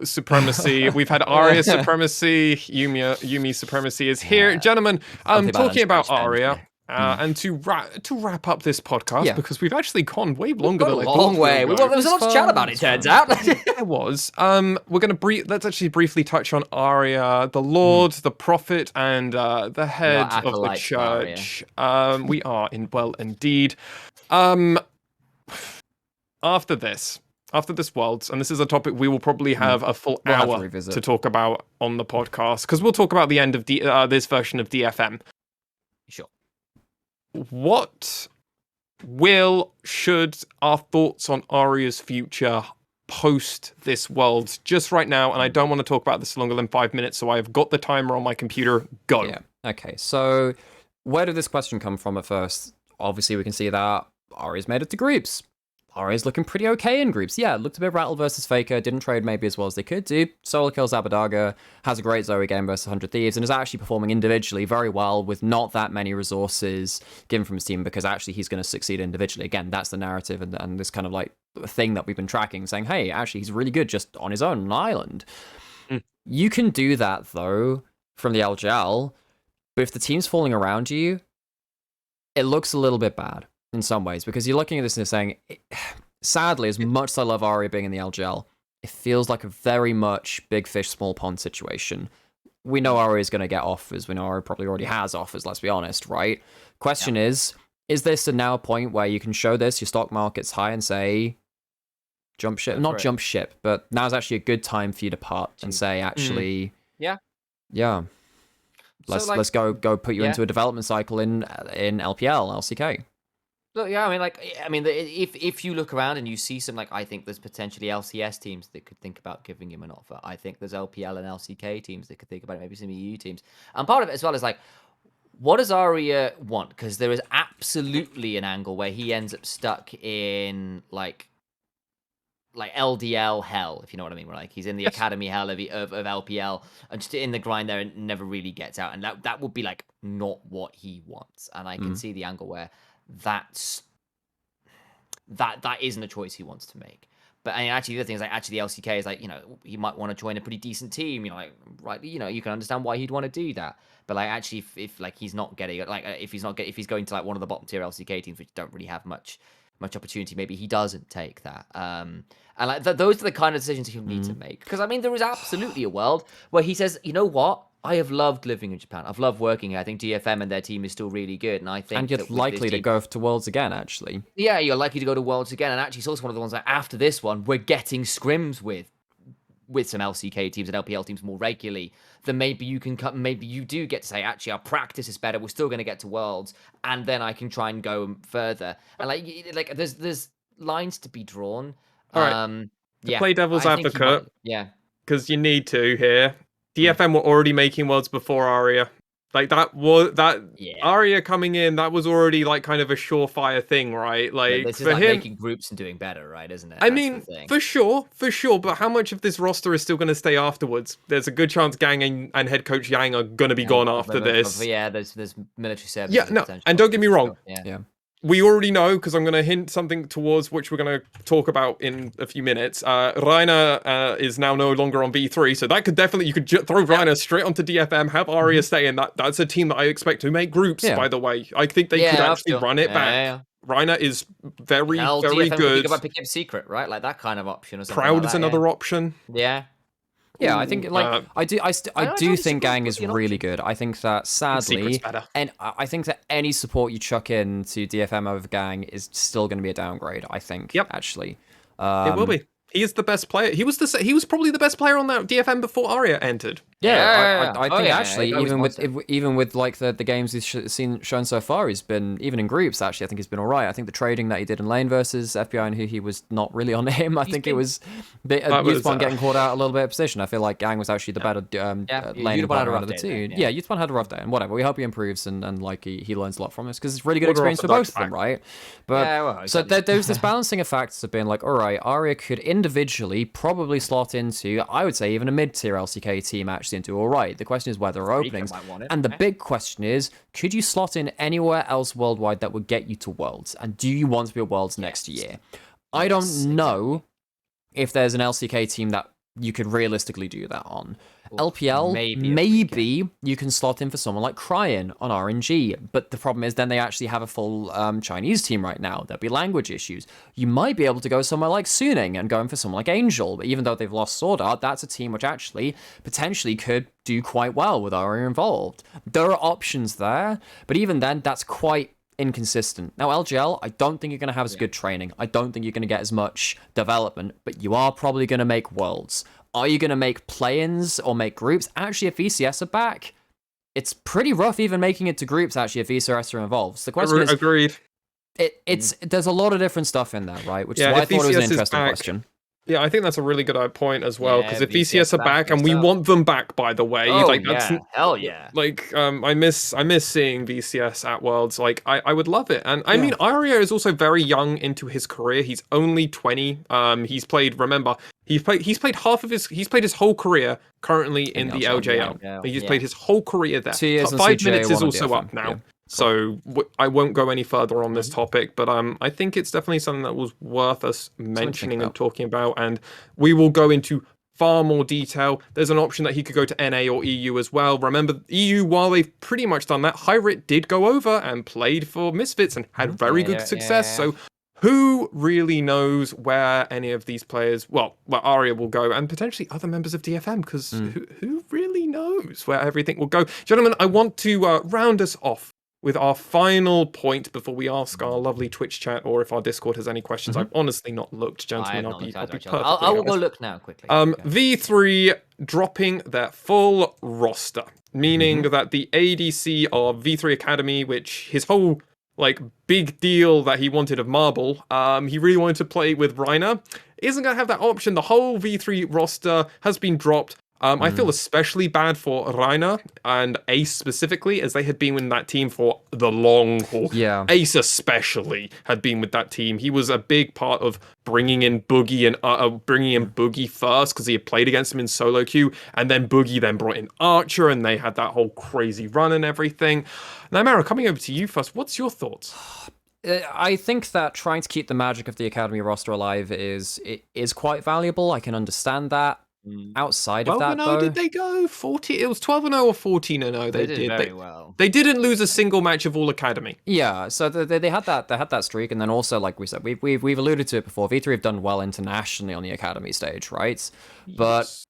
supremacy. We've had Arya supremacy. Yuumi supremacy is here, gentlemen. Talking about Arya. And to wrap up this podcast, because we've actually gone way longer than I thought. Long way. There was a lot to chat about. It turns out. There was. We're gonna let's actually briefly touch on Arya, the Lord, the Prophet, and the head of the church. We are indeed. After this Worlds, and this is a topic we will probably have a full hour to talk about on the podcast, because we'll talk about the end of this version of DFM. Sure. What should our thoughts on Arya's future post this Worlds just right now? And I don't want to talk about this longer than 5 minutes, so I've got the timer on my computer. Go. Yeah. Okay. So where did this question come from at first? Obviously, we can see that Arya's made it to groups. Arya's looking pretty okay in groups. Yeah, looked a bit rattled versus Faker, didn't trade maybe as well as they could do. Solo kills Abadaga, has a great Zoe game versus 100 Thieves, and is actually performing individually very well with not that many resources given from his team, because actually he's going to succeed individually. Again, that's the narrative and this kind of like thing that we've been tracking, saying, hey, actually he's really good just on his own on an island. You can do that, though, from the LJL, but if the team's falling around you, it looks a little bit bad in some ways, because you're looking at this and you're saying, sadly, as much as I love Arya being in the LGL, it feels like a very much big fish, small pond situation. We know Arya is going to get offers. We know Arya probably already has offers, let's be honest, right? Question is this now a point where you can show this, your stock market's high, and say, jump ship? Not jump ship, but now's actually a good time for you to part and say, actually, yeah. Let's go put you into a development cycle in LPL, LCK. Look, yeah, if you look around and you see some, like, I think there's potentially LCS teams that could think about giving him an offer. I think there's LPL and LCK teams that could think about it, maybe some EU teams. And part of it as well is, like, what does Arya want? Because there is absolutely an angle where he ends up stuck in, like LDL hell, if you know what I mean. Where, like, he's in the academy hell of LPL and just in the grind there and never really gets out. And that would be, like, not what he wants. And I can see the angle where that isn't a choice he wants to make. But actually, the other thing is, like, actually the LCK is, like, you know, he might want to join a pretty decent team, you know, like, right, you know, you can understand why he'd want to do that. But, like, actually, if like he's not getting, like, if he's going to, like, one of the bottom tier LCK teams which don't really have much opportunity, maybe he doesn't take that. And, like, those are the kind of decisions he'll need to make. Because, I mean, there is absolutely a world where he says, you know what, I have loved living in Japan. I've loved working here. I think DFM and their team is still really good. And I think, and you're likely to go to Worlds again, actually. Yeah, you're likely to go to Worlds again. And actually, it's also one of the ones that after this one, we're getting scrims with some LCK teams and LPL teams more regularly. Then maybe you can maybe you do get to say, actually, our practice is better. We're still going to get to Worlds, and then I can try and go further. And like there's lines to be drawn. All right. To play devil's advocate, because you need to here. DFM were already making Worlds before Arya. Like, Arya coming in, that was already, like, kind of a surefire thing, right? Like, this is for like him, making groups and doing better, right? Isn't it? I mean, for sure. But how much of this roster is still going to stay afterwards? There's a good chance Gang and head coach Yang are going to be gone after this. Yeah, there's military service. Yeah, no, and don't get me wrong. Yeah. We already know, because I'm going to hint something towards which we're going to talk about in a few minutes. Reiner is now no longer on B3, so that could definitely, you could throw Reiner straight onto DFM, have Arya stay in. That's a team that I expect to make groups, by the way. I think they could actually run it back. Yeah. Reiner is very, very good. Think about picking up Secret, right? Like that kind of option or something. Proud is another option. Yeah. Yeah, I think, like, I do think Gang is really good. I think that, sadly, and I think that any support you chuck into DFM over Gang is still going to be a downgrade, I think, actually. It will be. He is the best player. He was probably the best player on that DFM before Arya entered. I think actually, even with like the games he's shown so far, he's been, even in groups, actually, I think he's been all right. I think the trading that he did in lane versus FBI and who he was not really on him, I think it was Youthpon getting caught out a little bit of position. I feel like Gang was actually the better lane out of the two. Yeah, Youthpon had a rough day, and whatever. We hope he improves and like he learns a lot from this, because it's really good experience for both of them, right? But so there's this balancing of factors of being like, all right, Arya could individually probably slot into, I would say, even a mid-tier LCK team actually into all right. The question is whether there are openings. And the big question is, could you slot in anywhere else worldwide that would get you to Worlds? And do you want to be at Worlds next year? I don't know if there's an LCK team that you could realistically do that on. LPL, maybe you can slot in for someone like Cryin on RNG, but the problem is then they actually have a full Chinese team right now. There'll be language issues. You might be able to go somewhere like Suning and go in for someone like Angel, but even though they've lost Sword Art, that's a team which actually potentially could do quite well with Aria involved. There are options there, but even then, that's quite inconsistent. Now, LJL, I don't think you're going to have as good training. I don't think you're going to get as much development, but you are probably going to make worlds. Are you going to make play-ins or make groups? Actually, if VCS are back, it's pretty rough even making it to groups, actually, if VCS are involved. So the question is... Agreed. There's a lot of different stuff in there, right? Which is why I thought it was an interesting question. Yeah, I think that's a really good point as well, because if VCS are back, and next we up. want them back, by the way, hell yeah. I miss seeing VCS at Worlds. Like, I would love it, and I mean, Aria is also very young into his career. He's only 20. He's played his whole career currently in the LJL. He's played his whole career there. 2 years 5 CJ, minutes is also DFM. up now. Yeah. So I won't go any further on this topic, but I think it's definitely something that was worth us mentioning and talking about, and we will go into far more detail. There's an option that he could go to NA or EU as well. Remember, EU, while they've pretty much done that, Hyrit did go over and played for Misfits and had very good success. So who really knows where any of these players, where Aria will go, and potentially other members of DFM, because who really knows where everything will go? Gentlemen, I want to round us off with our final point before we ask our lovely Twitch chat, or if our Discord has any questions. I've honestly not looked, gentlemen. I'll be perfectly I will go honest. look now quickly. V3 dropping their full roster, meaning that the ADC of V3 Academy, which his whole big deal that he wanted of Marble, he really wanted to play with Reiner, isn't going to have that option. The whole V3 roster has been dropped. I feel especially bad for Reiner and Ace specifically, as they had been in that team for the long haul. Yeah. Ace especially had been with that team. He was a big part of bringing in Boogie and bringing in Boogie first, because he had played against him in solo queue, and then Boogie then brought in Archer, and they had that whole crazy run and everything. Now, Mara, coming over to you first, what's your thoughts? I think that trying to keep the magic of the Academy roster alive is quite valuable. I can understand that. Outside of that, 12-0, did they go? 40? It was 12-0 or 14-0. They did very well. They didn't lose a single match of all Academy. Yeah, so they had that streak, and then also, like we said, we've alluded to it before. V3 have done well internationally on the Academy stage, right? But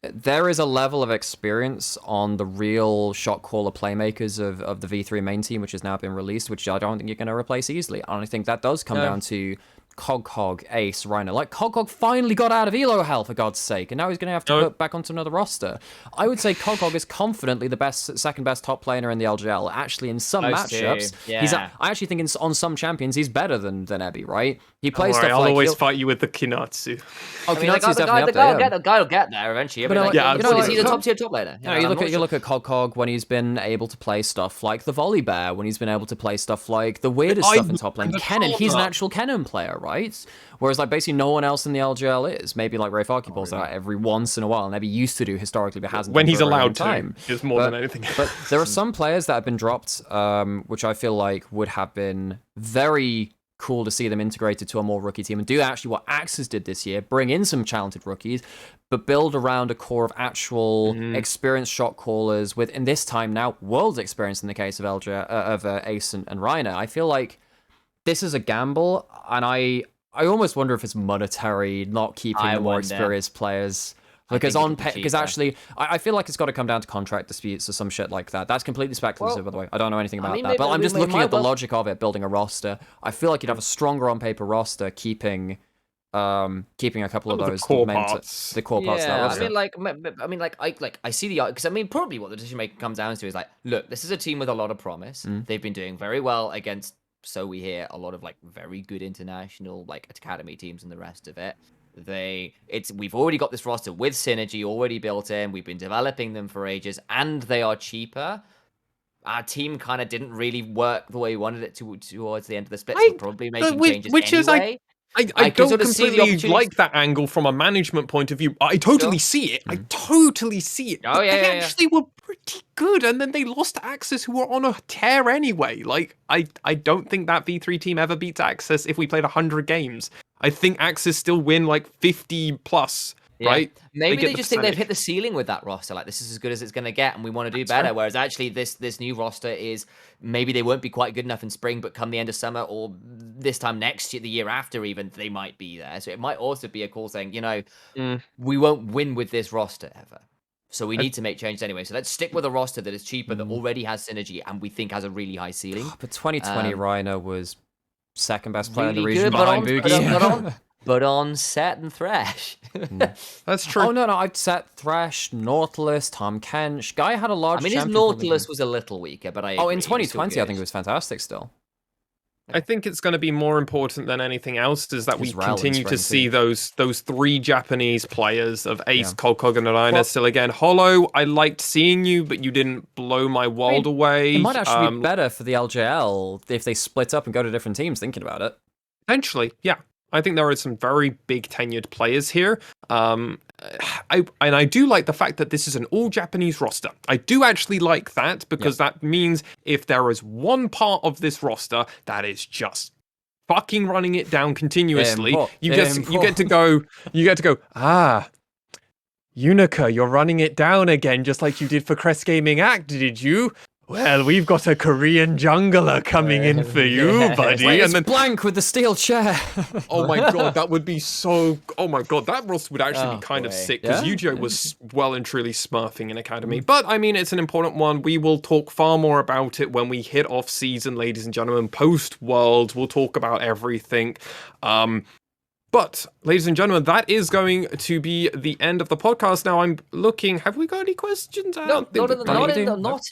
there is a level of experience on the real shot caller playmakers of the V3 main team, which has now been released, which I don't think you're going to replace easily. And I think that does come down to Cog, Ace, Reiner. Like, Cog finally got out of Elo hell, for God's sake, and now he's going to have to put back onto another roster. I would say Cog is confidently the second best top player in the LJL. Actually, in some matchups, I actually think on some champions, he's better than Ebby, right? He plays stuff I'll like... always fight you with the Kinatsu. Oh, Kinatsu's definitely up there, the guy will get there eventually. He's a top-tier top laner. You look at Cog when he's been able to play stuff like the Volley Bear, when he's been able to play stuff like the weirdest stuff in top lane. Kennen, he's an actual Kennen player, right? Whereas, like, basically no one else in the LGL is. Maybe, like, Rafe Archibald's out every once in a while, and maybe used to do historically, but hasn't. When done he's for a very long allowed time. to, is more than anything. But there are some players that have been dropped, which I feel like would have been very cool to see them integrated to a more rookie team and do actually what Axis did this year, bring in some talented rookies, but build around a core of actual experienced shot callers with, in this time now, world's experience in the case of Ace and Reiner. I feel like this is a gamble, and I almost wonder if it's monetary, not keeping the more experienced players. Because actually, I feel like it's got to come down to contract disputes or some shit like that. That's completely speculative, by the way. I don't know anything about that. But I'm just looking at the logic of it, building a roster. I feel like you'd have a stronger on paper roster, keeping a couple of those core parts. The core parts of that roster. I see the, because probably what the decision making comes down to is like, look, this is a team with a lot of promise. They've been doing very well against, so we hear, a lot of like very good international like academy teams and the rest of it. We've already got this roster with synergy already built in. We've been developing them for ages, and they are cheaper. Our team kind of didn't really work the way we wanted it to towards the end of the split. So probably making changes anyway. I don't completely like that angle from a management point of view. I totally see it. I totally see it. They actually were pretty good, and then they lost to Axis, who were on a tear anyway. Like, I don't think that V3 team ever beats Axis if we played 100 games. I think Axis still win like 50 plus right? Maybe get they the just think they've percentage. hit the ceiling with that roster. Like, this is as good as it's going to get, and we want to do better. Whereas actually, this new roster is maybe they won't be quite good enough in spring, but come the end of summer or this time next year, the year after, even they might be there. So it might also be a call saying, we won't win with this roster ever. So we need to make changes anyway. So let's stick with a roster that is cheaper, that already has synergy, and we think has a really high ceiling. But 2020 Rhino was second best player in the Really region good, but behind Boogie. but on Set and Thresh. That's true. Oh, no, I'd set Thresh, Nautilus, Tom Kench. Guy had a large his champion Nautilus was a little weaker, but I agree. in 2020, I think it was fantastic still. I think it's going to be more important than anything else is that we Rel in continue to spring see too. those three Japanese players of Ace, Kolkog, and Arena still again. Hollow, I liked seeing you, but you didn't blow my world away. It might actually be better for the LJL if they split up and go to different teams, thinking about it. Potentially, yeah. I think there are some very big tenured players here. I do like the fact that this is an all Japanese roster. I do actually like that because that means if there is one part of this roster that is just fucking running it down continuously, you get to go, Unica, you're running it down again, just like you did for Crest Gaming Act, did you? Well, we've got a Korean jungler coming in for you, buddy. Wait, and then blank with the steel chair. Oh my god, that would be so. Oh my god, that roster would actually be kind of sick because Yu-Gi-Oh was well and truly smurfing in Academy. But I mean, it's an important one. We will talk far more about it when we hit off season, ladies and gentlemen. Post Worlds, we'll talk about everything. But, ladies and gentlemen, that is going to be the end of the podcast. Now, I'm looking. Have we got any questions? No, not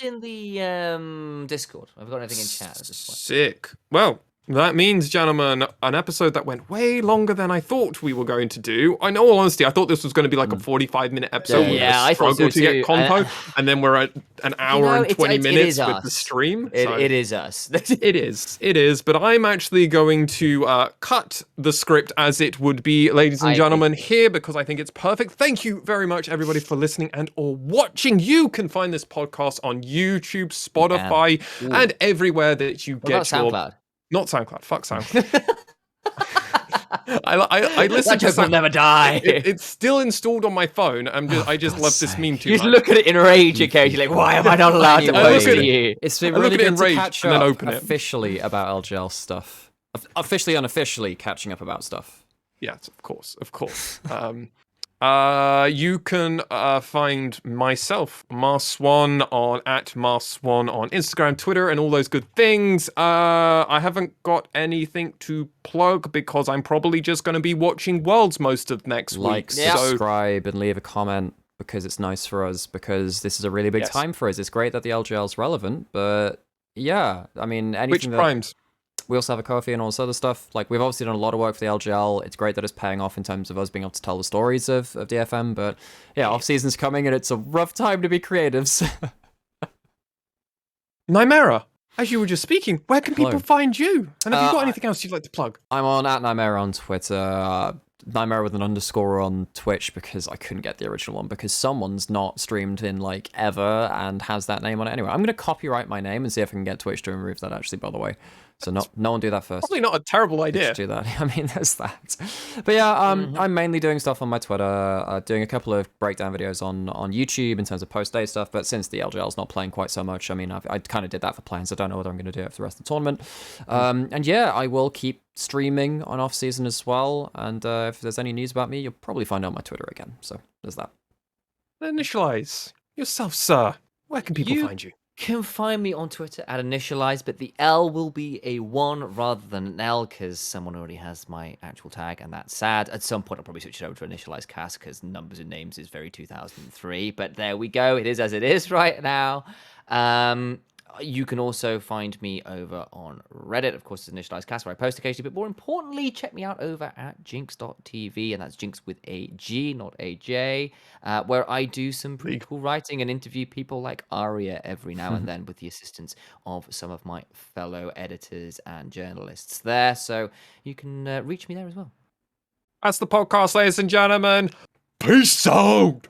in the Discord. I've got anything in chat at this point. Sick. Well, that means, gentlemen, an episode that went way longer than I thought we were going to do. In all honesty, I thought this was going to be like a 45-minute episode. I struggled to get compo, and then we're at an hour and 20 minutes with the stream. It is us. It is. But I'm actually going to cut the script as it would be, ladies and gentlemen, here because I think it's perfect. Thank you very much, everybody, for listening and or watching. You can find this podcast on YouTube, Spotify, and everywhere that you get your... SoundCloud? Not SoundCloud. Fuck SoundCloud. I listen to SoundCloud. Will never die. It's still installed on my phone. I just love this meme too much. You look at it in rage occasionally. Why am I not allowed to post to you? It's been really good to catch up officially about LJL stuff. Officially, unofficially catching up about stuff. Yes, of course. You can find myself, Mars1 on @Mars1 on Instagram, Twitter, and all those good things. I haven't got anything to plug because I'm probably just going to be watching Worlds most of next week. Subscribe, and leave a comment because it's nice for us because this is a really big time for us. It's great that the LGL is relevant, but yeah, I mean, anything Which primes? We also have a Ko-fi and all this other stuff. Like, we've obviously done a lot of work for the LGL. It's great that it's paying off in terms of us being able to tell the stories of DFM. But yeah, off-season's coming and it's a rough time to be creatives. Nymera, as you were just speaking, where can people find you? And have you got anything else you'd like to plug? I'm on @Nymera on Twitter. Nymera with an underscore on Twitch because I couldn't get the original one because someone's not streamed in like ever and has that name on it. Anyway, I'm going to copyright my name and see if I can get Twitch to remove that actually, by the way. So no one do that first. Probably not a terrible idea. Do that. I mean, there's that. But yeah, I'm mainly doing stuff on my Twitter, doing a couple of breakdown videos on YouTube in terms of post-day stuff. But since the LJL's not playing quite so much, I mean, I kind of did that for plans. I don't know whether I'm going to do it for the rest of the tournament. And yeah, I will keep streaming on off-season as well. And if there's any news about me, you'll probably find out on my Twitter again. So there's that. Initialize yourself, sir. Where can people find you? Can find me on Twitter @Initialize, but the L will be a 1 rather than an L because someone already has my actual tag, and that's sad. At some point, I'll probably switch it over to Initialize Cast because numbers and names is very 2003. But there we go. It is as it is right now. You can also find me over on Reddit, of course, it's Initialize Cast, where I post occasionally. But more importantly, check me out over at jinx.tv, and that's Jinx with a G, not a J, where I do some pretty cool writing and interview people like Aria every now and then with the assistance of some of my fellow editors and journalists there. So you can reach me there as well. That's the podcast, ladies and gentlemen. Peace out.